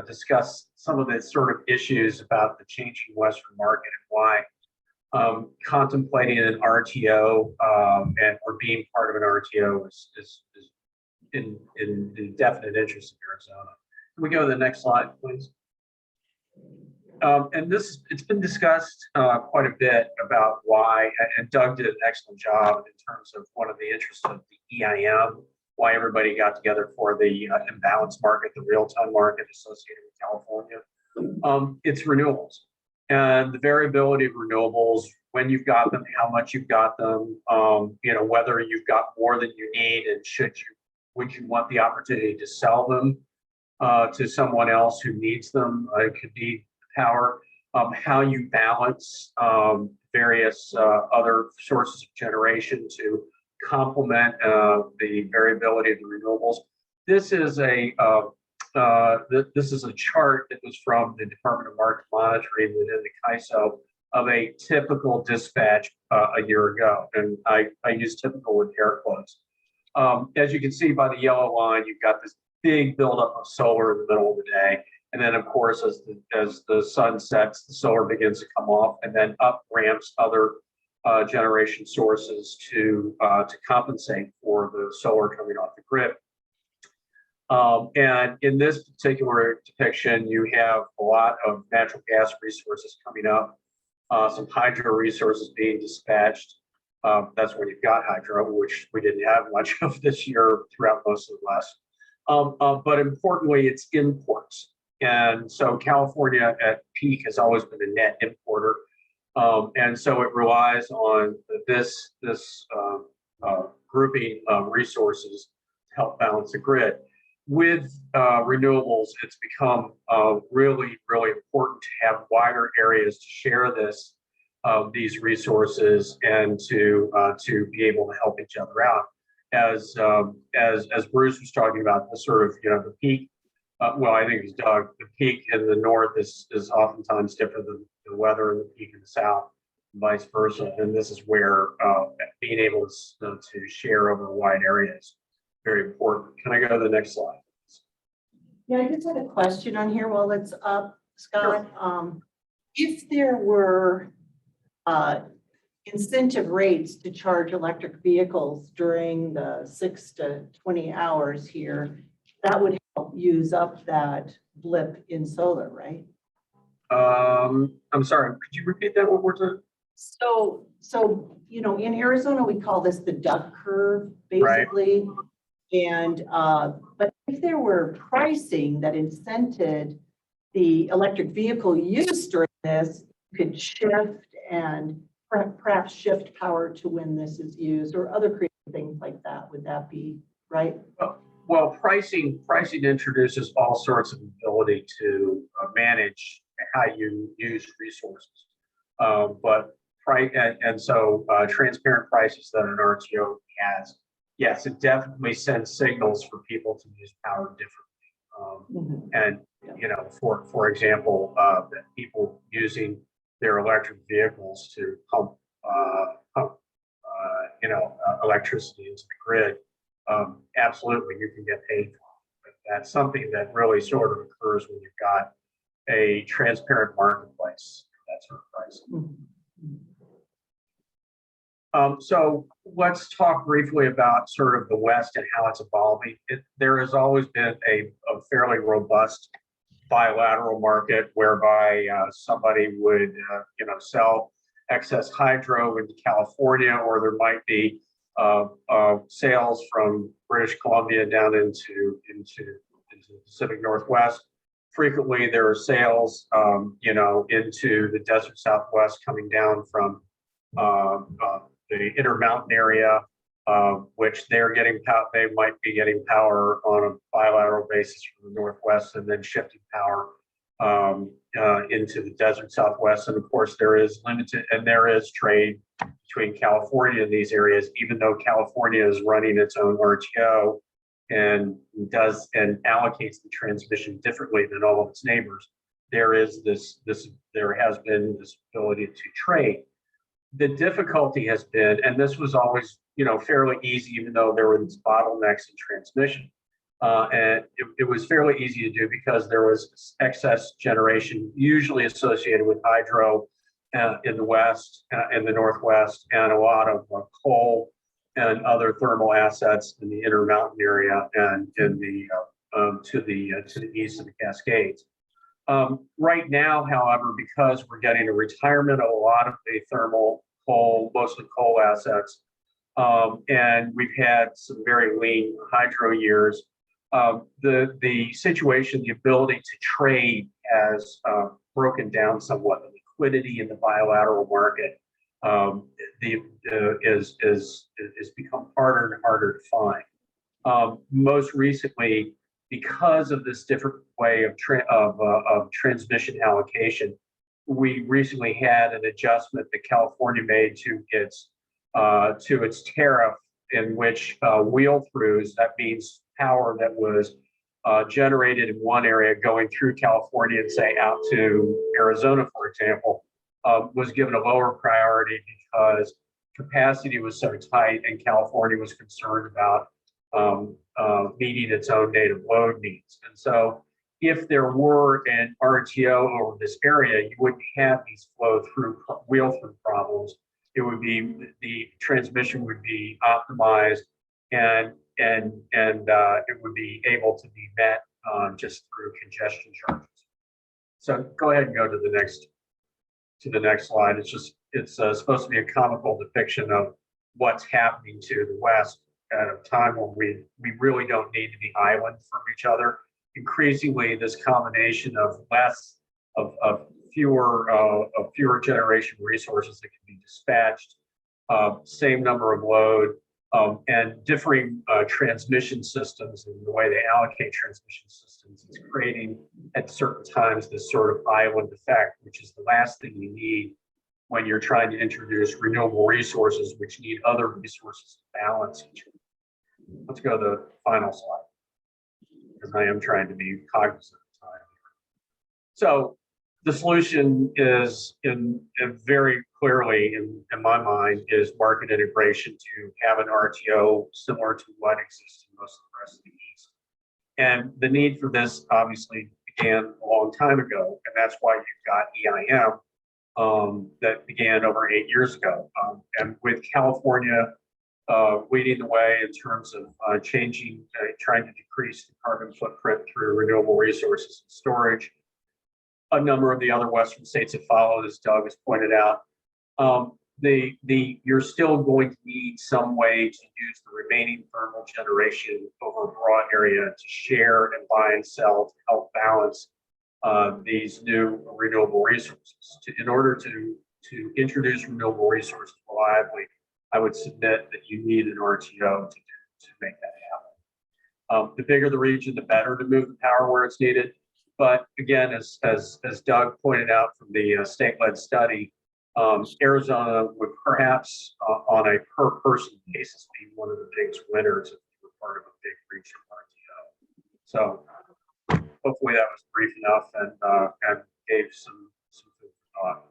discuss some of the sort of issues about the changing Western market and why contemplating an RTO or being part of an RTO is in definite interest in Arizona. Can we go to the next slide, please? And it's been discussed quite a bit about why, and Doug did an excellent job in terms of one of the interests of the EIM, why everybody got together for the imbalance market, the real-time market associated with California. It's renewables and the variability of renewables, when you've got them, how much you've got them, whether you've got more than you need, and would you want the opportunity to sell them to someone else who needs them? It could be power, how you balance various other sources of generation to complement the variability of the renewables. This is a chart that was from the Department of Market Monitoring within the CAISO of a typical dispatch a year ago, and I use typical with air quotes. As you can see by the yellow line, you've got this big buildup of solar in the middle of the day. And then, of course, as the sun sets, the solar begins to come off, and then up ramps other generation sources to compensate for the solar coming off the grid. And in this particular depiction, you have a lot of natural gas resources coming up, some hydro resources being dispatched. That's where you've got hydro, which we didn't have much of this year throughout most of the last. But importantly, it's imports. And so California at peak has always been a net importer. And so it relies on this grouping of resources to help balance the grid. With renewables, it's become really, really important to have wider areas to share these resources and to be able to help each other out. As Bruce was talking about, the sort of the peak. Well, I think it was Doug. The peak in the north is oftentimes different than the weather in the peak in the south, and vice versa. And this is where being able to share over a wide area is very important. Can I go to the next slide? Yeah, I just had a question on here while it's up, Scott. If there were incentive rates to charge electric vehicles during the 6 to 20 hours here, that would help use up that blip in solar, right? I'm sorry, could you repeat that one more time? So, you know, in Arizona, we call this the duck curve, Right. basically. And, but if there were pricing that incented the electric vehicle use during this, you could shift and perhaps shift power to when this is used or other creative things like that. Would that be right? Well, pricing introduces all sorts of ability to manage how you use resources. But price and so transparent prices that an RTO has, yes, it definitely sends signals for people to use power differently. And you know, for example, that people using their electric vehicles to pump you know, electricity into the grid, absolutely you can get paid for it. But that's something that really sort of occurs when you've got a transparent marketplace, that sort of pricing. So let's talk briefly about sort of the West and how it's evolving. There has always been a fairly robust bilateral market whereby somebody would you know, sell excess hydro into California, or there might be sales from British Columbia down into the Pacific Northwest. Frequently, there are sales, you know, into the desert Southwest coming down from the Intermountain area, which they're getting they might be getting power on a bilateral basis from the Northwest and then shifting power into the desert Southwest. And of course, there is trade between California and these areas, even though California is running its own RTO and allocates the transmission differently than all of its neighbors. There has been this ability to trade. The difficulty has been, and this was always, you know, fairly easy, even though there were these bottlenecks in transmission. And it was fairly easy to do because there was excess generation, usually associated with hydro in the West, in the Northwest, and a lot of coal and other thermal assets in the Intermountain area and in the to the east of the Cascades. Right now, however, because we're getting a retirement of a lot of the thermal coal, mostly coal assets, and we've had some very lean hydro years, the situation, the ability to trade has broken down somewhat. The liquidity in the bilateral market is become harder and harder to find. Most recently, because of this different way of transmission allocation, we recently had an adjustment that California made to its tariff, in which wheel-throughs, that means power that was generated in one area going through California and say out to Arizona, for example, was given a lower priority because capacity was so tight and California was concerned about meeting its own native load needs. And so if there were an RTO over this area, you wouldn't have these wheel-through problems. It would be, the transmission would be optimized and it would be able to be met just through congestion charges. So go ahead and go to the next slide. It's supposed to be a comical depiction of what's happening to the West at a time when we really don't need to be islands from each other. Increasingly, this combination of fewer generation resources that can be dispatched, same number of load, and differing transmission systems and the way they allocate transmission systems is creating at certain times this sort of island effect, which is the last thing you need when you're trying to introduce renewable resources, which need other resources to balance each other. Let's go to the final slide, because I am trying to be cognizant of time. So the solution is very clearly, in my mind, is market integration to have an RTO similar to what exists in most of the rest of the East. And the need for this obviously began a long time ago, and that's why you've got EIM that began over 8 years ago. And with California leading the way in terms of changing, trying to decrease the carbon footprint through renewable resources and storage, a number of the other Western states have followed, as Doug has pointed out. You're still going to need some way to use the remaining thermal generation over a broad area to share and buy and sell to help balance these new renewable resources. In order to introduce renewable resources reliably, I would submit that you need an RTO to make that happen. The bigger the region, the better to move the power where it's needed. But again, as Doug pointed out from the state-led study, Arizona would perhaps, on a per person basis, be one of the biggest winners if you were part of a big regional RTO. So hopefully that was brief enough and gave some food for thought.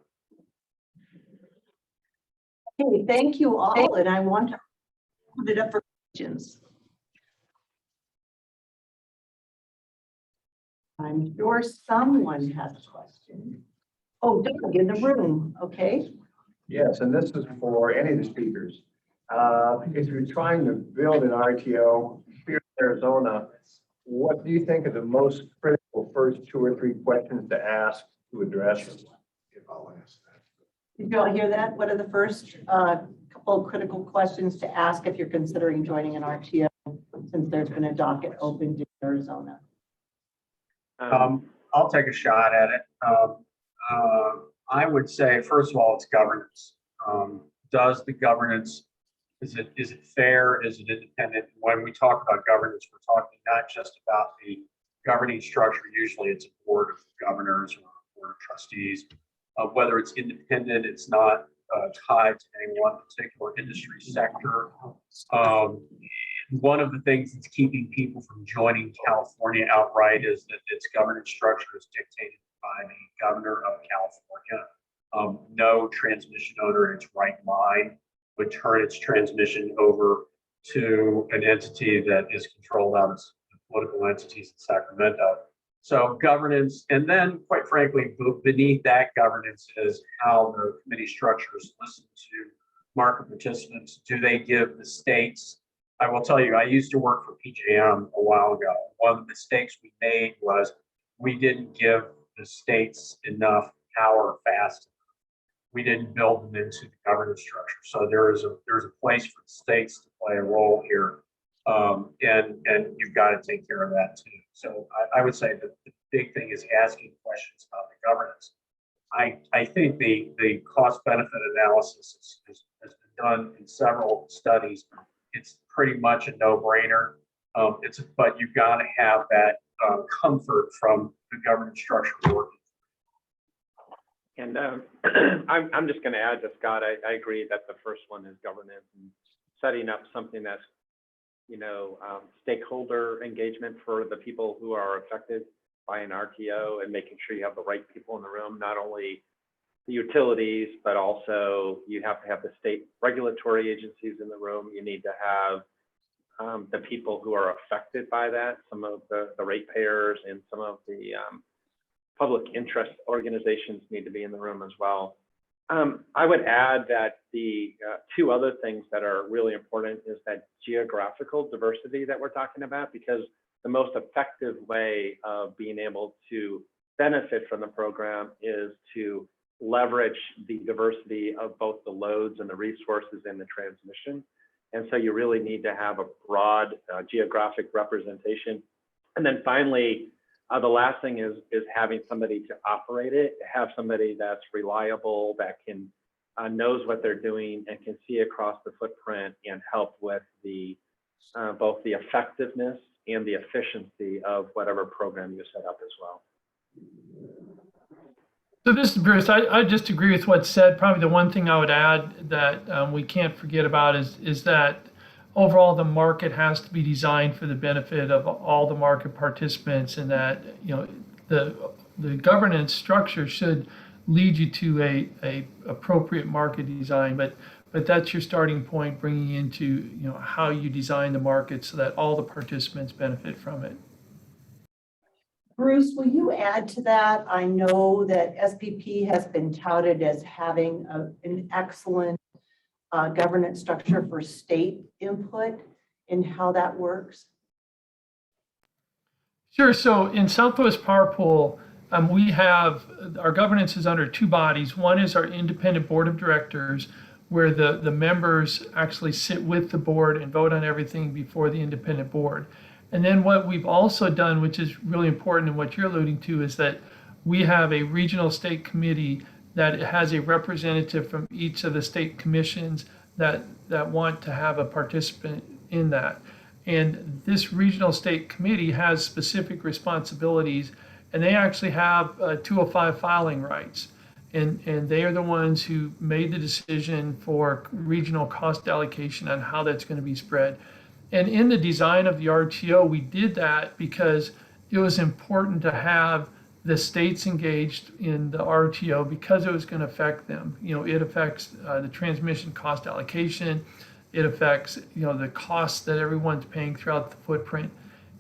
Okay, thank you all, and I want to put it up for questions. I'm sure someone has a question. Oh, Doug in the room, okay. Yes, and this is for any of the speakers. If you're trying to build an RTO here in Arizona, what do you think are the most critical first 2 or 3 questions to ask to address them? If I'll ask that. Did you all hear that? What are the first couple of critical questions to ask if you're considering joining an RTO, since there's been a docket opened in Arizona? I'll take a shot at it. I would say, first of all, it's governance. Does the governance, is it fair? Is it independent? When we talk about governance, we're talking not just about the governing structure. Usually it's a board of governors or a board of trustees. Whether it's independent, it's not tied to any one particular industry sector. One of the things that's keeping people from joining California outright is that its governance structure is dictated by the governor of California. No transmission owner in its right mind would turn its transmission over to an entity that is controlled out of political entities in Sacramento. So governance, and then quite frankly, beneath that governance is how the committee structures listen to market participants. Do they give the states? I will tell you, I used to work for PJM a while ago. One of the mistakes we made was we didn't give the states enough power fast enough. We didn't build them into the governance structure. So there's a place for the states to play a role here, and you've got to take care of that too. So I would say that the big thing is asking questions about the governance. I think the cost benefit analysis has been done in several studies. It's pretty much a no-brainer. But you've got to have that comfort from the governance structure working. And I'm just going to add to Scott. I agree that the first one is governance and setting up something that's, stakeholder engagement for the people who are affected by an RTO, and making sure you have the right people in the room, not only the utilities, but also you have to have the state regulatory agencies in the room. You need to have the people who are affected by that, some of the ratepayers and some of the public interest organizations need to be in the room as well. I would add that the 2 other things that are really important is that geographical diversity that we're talking about, because the most effective way of being able to benefit from the program is to leverage the diversity of both the loads and the resources in the transmission. And so you really need to have a broad geographic representation. And then finally, the last thing is having somebody to operate it, have somebody that's reliable, that can knows what they're doing and can see across the footprint and help with the both the effectiveness and the efficiency of whatever program you set up as well. So this is Bruce. I just agree with what's said. Probably the one thing I would add that we can't forget about is that overall the market has to be designed for the benefit of all the market participants, and that the governance structure should lead you to a appropriate market design. But that's your starting point, bringing into how you design the market so that all the participants benefit from it. Bruce, will you add to that? I know that SPP has been touted as having an excellent governance structure for state input and how that works. Sure. So in Southwest Power Pool, we have our governance is under two bodies. One is our independent board of directors, where the members actually sit with the board and vote on everything before the independent board. And then what we've also done, which is really important and what you're alluding to, is that we have a regional state committee that has a representative from each of the state commissions that want to have a participant in that. And this regional state committee has specific responsibilities, and they actually have 205 filing rights. And they are the ones who made the decision for regional cost allocation on how that's going to be spread. And in the design of the RTO, we did that because it was important to have the states engaged in the RTO because it was going to affect them. You know, it affects the transmission cost allocation. It affects, you know, the costs that everyone's paying throughout the footprint.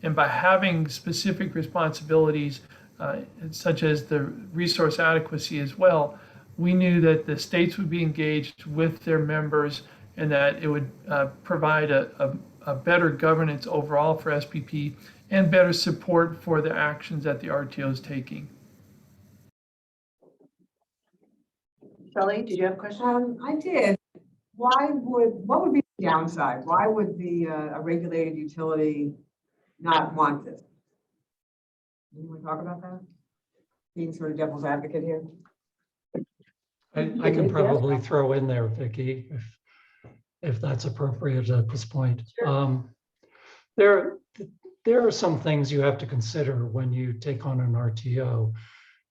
And by having specific responsibilities, such as the resource adequacy as well, we knew that the states would be engaged with their members and that it would provide a better governance overall for SPP and better support for the actions that the RTO is taking. Shelley, did you have a question? I did. What would be the downside? Why would a regulated utility not want this? You want to talk about that? Being sort of devil's advocate here. I can probably throw in there, Vicki, if that's appropriate at this point. Sure. There are some things you have to consider when you take on an RTO.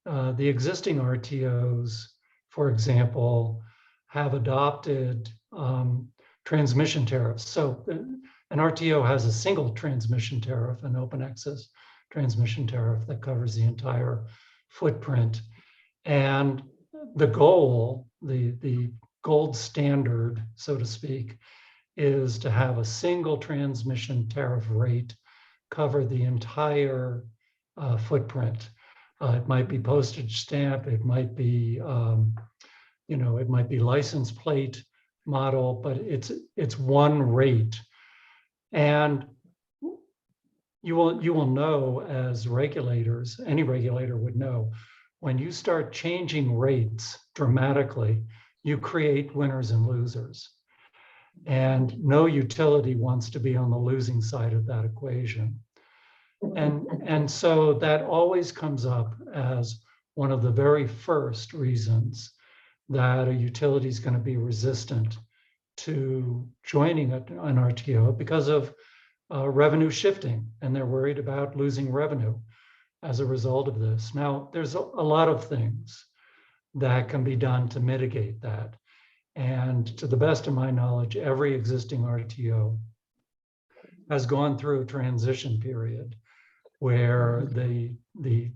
The existing RTOs, for example, have adopted transmission tariffs. So an RTO has a single transmission tariff, an open access transmission tariff that covers the entire footprint. And the goal, the gold standard, so to speak, is to have a single transmission tariff rate cover the entire footprint. It might be postage stamp, it might be, you know, it might be license plate model, but it's one rate. And you will know as regulators, any regulator would know, when you start changing rates dramatically, you create winners and losers. And no utility wants to be on the losing side of that equation. And so that always comes up as one of the very first reasons that a utility is going to be resistant to joining an RTO because of revenue shifting, and they're worried about losing revenue as a result of this. Now, there's a lot of things that can be done to mitigate that. And to the best of my knowledge, every existing RTO has gone through a transition period where the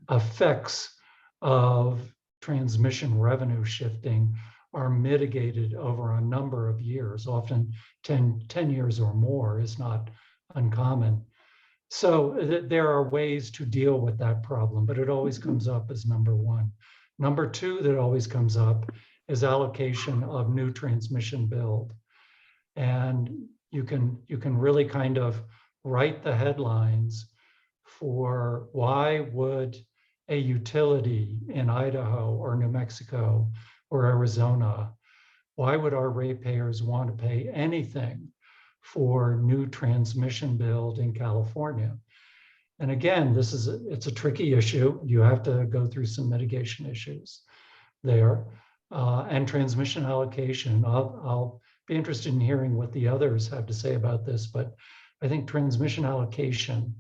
effects of transmission revenue shifting are mitigated over a number of years, often 10 years or more is not uncommon. So there are ways to deal with that problem, but it always comes up as number one. Number two that always comes up is allocation of new transmission build. And you can really kind of write the headlines for why would a utility in Idaho or New Mexico or Arizona, why would our ratepayers want to pay anything for new transmission build in California? And again, it's a tricky issue. You have to go through some mitigation issues there. And transmission allocation, I'll be interested in hearing what the others have to say about this, but I think transmission allocation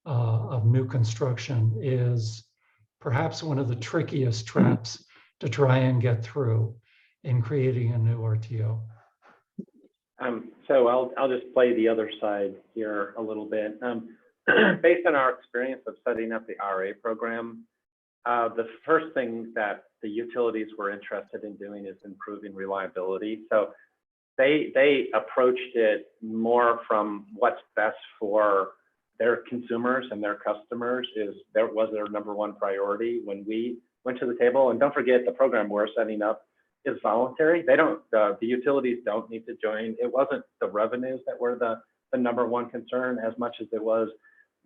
of new construction is perhaps one of the trickiest traps to try and get through in creating a new RTO. So I'll just play the other side here a little bit. Based on our experience of setting up the RA program, the first thing that the utilities were interested in doing is improving reliability. So they approached it more from what's best for their consumers and their customers was their number one priority when we went to the table. And don't forget, the program we're setting up is voluntary. They don't, the utilities don't need to join. It wasn't the revenues that were the number one concern as much as it was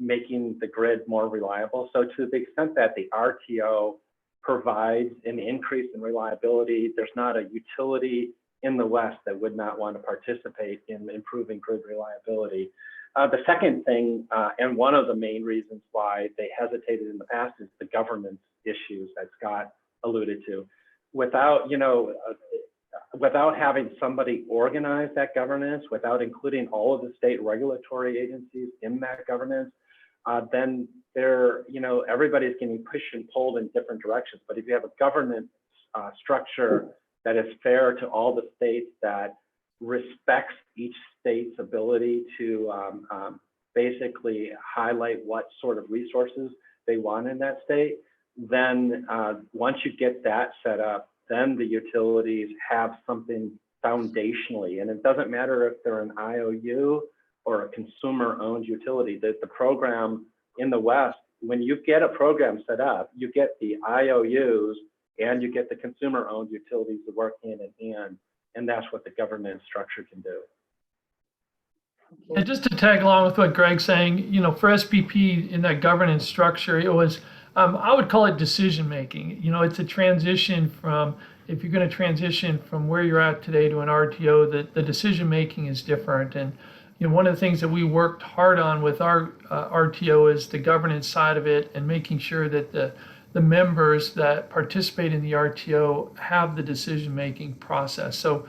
making the grid more reliable. So to the extent that the RTO provides an increase in reliability, there's not a utility in the West that would not want to participate in improving grid reliability. The second thing, and one of the main reasons why they hesitated in the past, is the governance issues that Scott alluded to. Without, without having somebody organize that governance, without including all of the state regulatory agencies in that governance, then everybody's getting pushed and pulled in different directions. But if you have a governance structure that is fair to all the states, that respects each state's ability to basically highlight what sort of resources they want in that state, then once you get that set up, then the utilities have something foundationally. And it doesn't matter if they're an IOU or a consumer-owned utility. The program in the West, when you get a program set up, you get the IOUs and you get the consumer-owned utilities to work hand in hand. And that's what the governance structure can do. And just to tag along with what Greg's saying, for SPP in that governance structure, it was, I would call it decision making. It's a transition from, if you're going to transition from where you're at today to an RTO, the decision making is different. And one of the things that we worked hard on with our RTO is the governance side of it, and making sure that the members that participate in the RTO have the decision making process. So,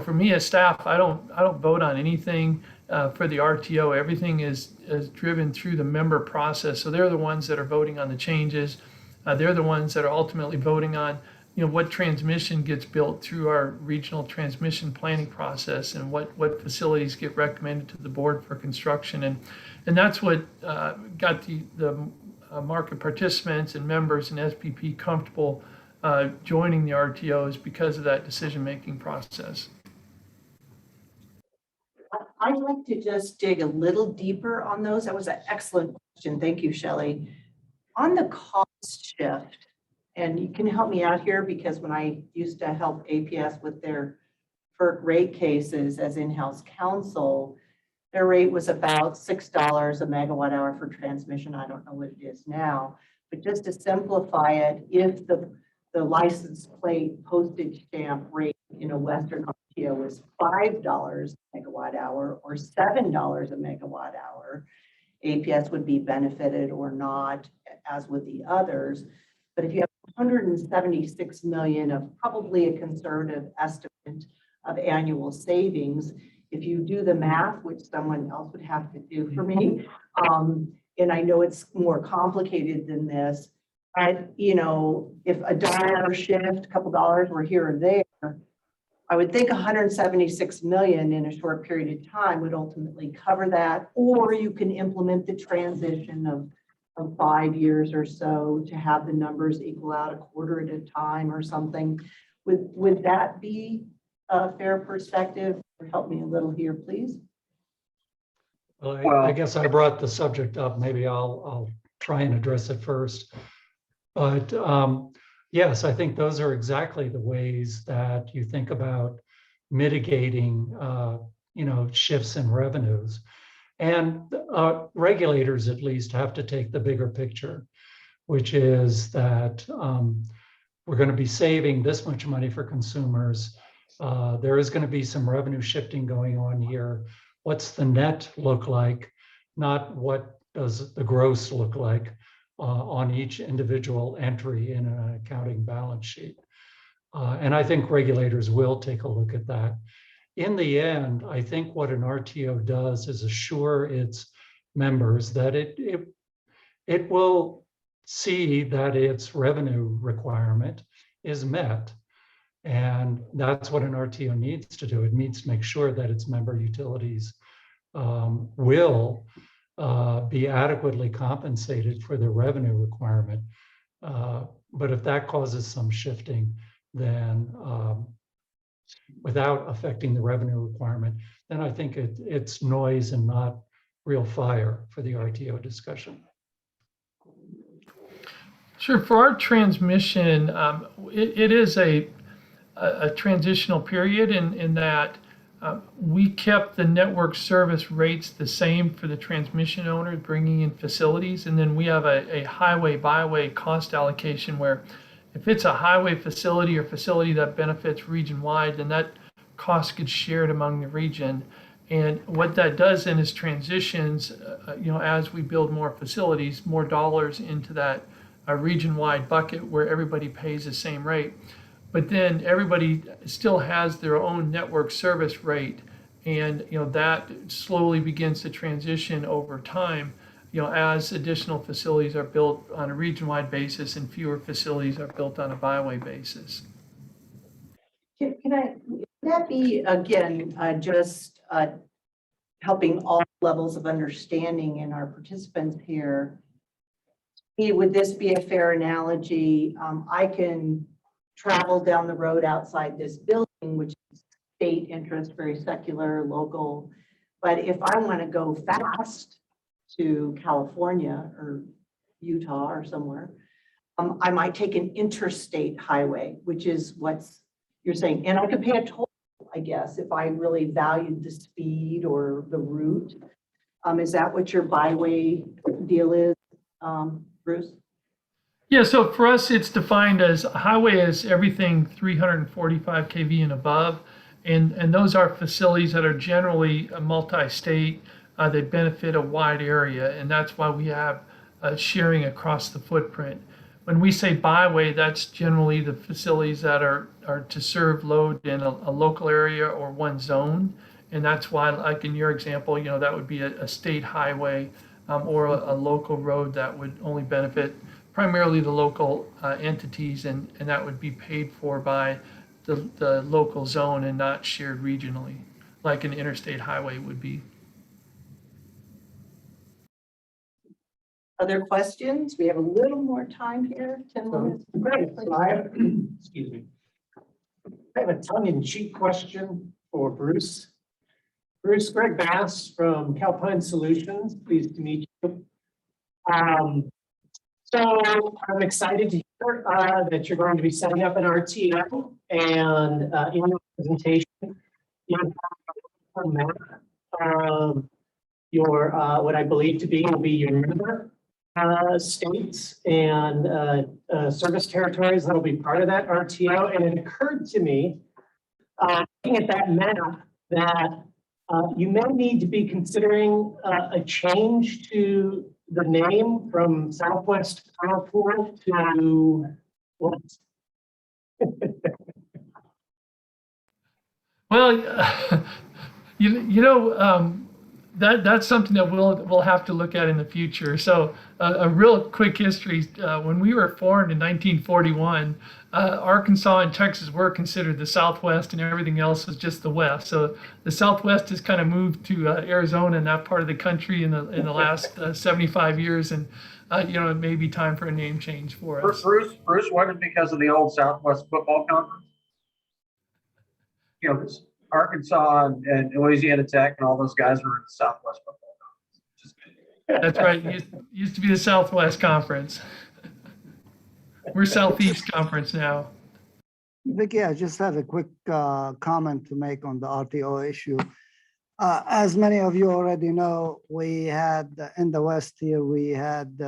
for me as staff, I don't vote on anything for the RTO. Everything is driven through the member process. So they're the ones that are voting on the changes. They're the ones that are ultimately voting on what transmission gets built through our regional transmission planning process, and what facilities get recommended to the board for construction. And that's what got the market participants and members in SPP comfortable joining the RTOs, because of that decision-making process. I'd like to just dig a little deeper on those. That was an excellent question. Thank you, Shelley. On the cost shift, and you can help me out here, because when I used to help APS with their FERC rate cases as in-house counsel, their rate was about $6 a megawatt hour for transmission. I don't know what it is now, but just to simplify it, if the license plate postage stamp rate in a Western RTO was $5 a megawatt hour or $7 a megawatt hour, APS would be benefited or not, as with the others. But if you have 176 million of probably a conservative estimate of annual savings, if you do the math, which someone else would have to do for me, and I know it's more complicated than this, but if a dollar shift, a couple dollars were here or there, I would think 176 million in a short period of time would ultimately cover that. Or you can implement the transition of 5 years or so to have the numbers equal out a quarter at a time or something. Would that be a fair perspective? Help me a little here, please. Well, I guess I brought the subject up. Maybe I'll try and address it first. But yes, I think those are exactly the ways that you think about mitigating, shifts in revenues. And regulators at least have to take the bigger picture, which is that we're going to be saving this much money for consumers. There is going to be some revenue shifting going on here. What's the net look like? Not what does the gross look like on each individual entry in an accounting balance sheet. And I think regulators will take a look at that. In the end, I think what an RTO does is assure its members that it will see that its revenue requirement is met. And that's what an RTO needs to do. It needs to make sure that its member utilities will be adequately compensated for their revenue requirement. But if that causes some shifting, then without affecting the revenue requirement, then I think it's noise and not real fire for the RTO discussion. Sure. For our transmission, it is a transitional period in that we kept the network service rates the same for the transmission owners bringing in facilities. And then we have a highway byway cost allocation where if it's a highway facility or facility that benefits region wide, then that cost gets shared among the region. And what that does then is transitions, as we build more facilities, more dollars into that region-wide bucket where everybody pays the same rate. But then everybody still has their own network service rate. And, that slowly begins to transition over time, as additional facilities are built on a region-wide basis and fewer facilities are built on a byway basis. Would that be, again, just helping all levels of understanding in our participants here? Would this be a fair analogy? I can travel down the road outside this building, which is state interest, very secular, local. But if I want to go fast to California or Utah or somewhere, I might take an interstate highway, which is what's you're saying. And I could pay a toll, I guess, if I really valued the speed or the route. Is that what your byway deal is, Bruce? Yeah, so for us, it's defined as a highway as everything 345 kV and above. And those are facilities that are generally multi-state. They benefit a wide area. And that's why we have sharing across the footprint. When we say byway, that's generally the facilities that are to serve load in a local area or one zone. And that's why, like in your example, that would be a state highway or a local road that would only benefit primarily the local entities, and that would be paid for by the local zone and not shared regionally, like an interstate highway would be. Other questions? We have a little more time here, 10 minutes. Great. So I have, excuse me. I have a tongue-in-cheek question for Bruce. Bruce, Greg Bass from Calpine Solutions. Pleased to meet you. So I'm excited to hear that you're going to be setting up an RTO, and in your presentation, you have a map. Your what I believe to be will be your member states and service territories that will be part of that RTO. And it occurred to me, looking at that map, that you may need to be considering a change to the name from Southwest Power Pool to what? Well, that's something that we'll have to look at in the future. So a real quick history: when we were formed in 1941, Arkansas and Texas were considered the Southwest, and everything else was just the West. So the Southwest has kind of moved to Arizona and that part of the country in the last 75 years, and it may be time for a name change for us. Bruce, wasn't it because of the old Southwest Football Conference? This Arkansas and Louisiana Tech and all those guys were in the Southwest Football Conference. That's right. It used to be the Southwest Conference. We're Southeast Conference now. Vicki, I just have a quick comment to make on the RTO issue. As many of you already know, we had in the West here, we had,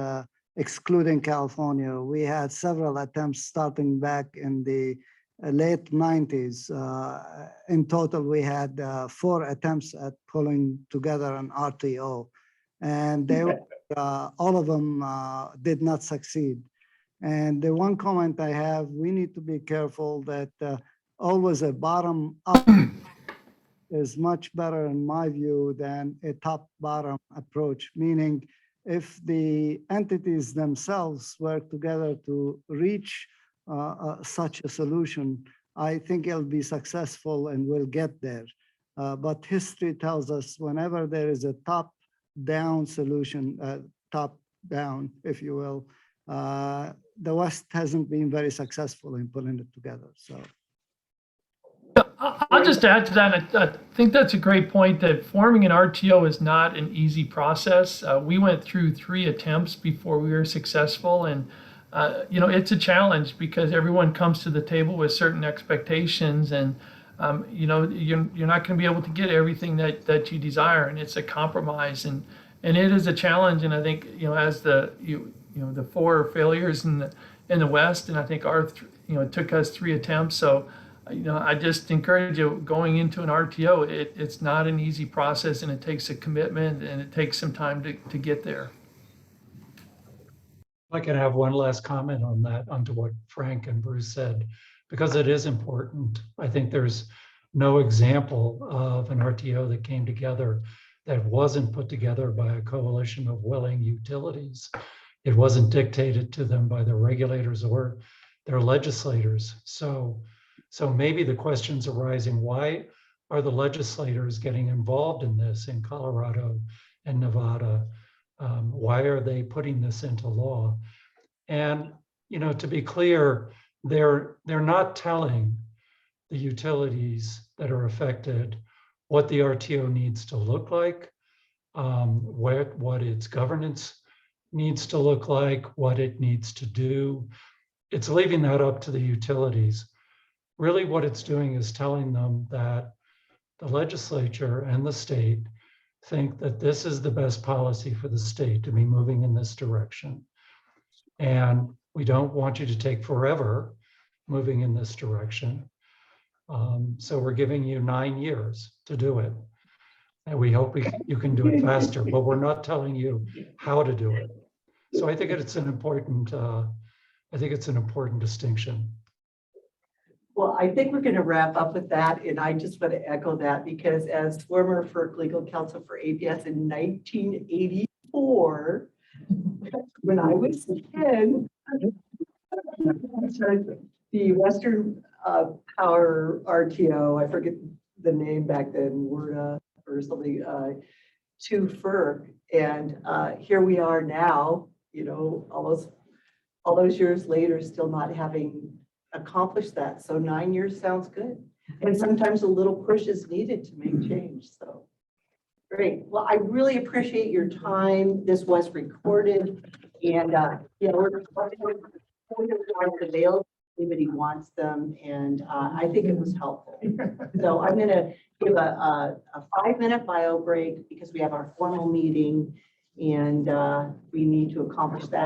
excluding California, we had several attempts starting back in the late 90s. In total, we had 4 attempts at pulling together an RTO, and they were, all of them did not succeed. And the one comment I have, we need to be careful that always a bottom up is much better in my view than a top bottom approach, meaning if the entities themselves work together to reach such a solution, I think it'll be successful and we'll get there. But history tells us whenever there is a top-down solution, top-down, if you will, the West hasn't been very successful in putting it together. So I'll just add to that. I think that's a great point that forming an RTO is not an easy process. We went through 3 attempts before we were successful. And, it's a challenge because everyone comes to the table with certain expectations and, you're not going to be able to get everything that you desire. And it's a compromise and it is a challenge. And I think, as the 4 failures in the West, and I think it took us 3 attempts. So, I just encourage you going into an RTO. It's not an easy process, and it takes a commitment, and it takes some time to get there. I can have one last comment on that, onto what Frank and Bruce said, because it is important. I think there's no example of an RTO that came together that wasn't put together by a coalition of willing utilities. It wasn't dictated to them by the regulators or their legislators. So maybe the questions arising, why are the legislators getting involved in this in Colorado and Nevada? Why are they putting this into law? And, to be clear, they're not telling the utilities that are affected what the RTO needs to look like, what its governance needs to look like, what it needs to do. It's leaving that up to the utilities. Really what it's doing is telling them that the legislature and the state think that this is the best policy for the state to be moving in this direction. And we don't want you to take forever moving in this direction. So we're giving you 9 years to do it. And we hope you can do it faster, but we're not telling you how to do it. So I think it's an important, distinction. Well, I think we're going to wrap up with that, and I just want to echo that because as former FERC legal counsel for APS in 1984, when I was 10, the Western Power RTO, I forget the name back then, WRDA or something, to FERC, and here we are now, almost all those years later, still not having accomplished that. So 9 years sounds good. And sometimes a little push is needed to make change. So great. Well, I really appreciate your time. This was recorded and we're available if anybody wants them. And I think it was helpful. So I'm going to give a 5-minute bio break because we have our formal meeting and we need to accomplish that.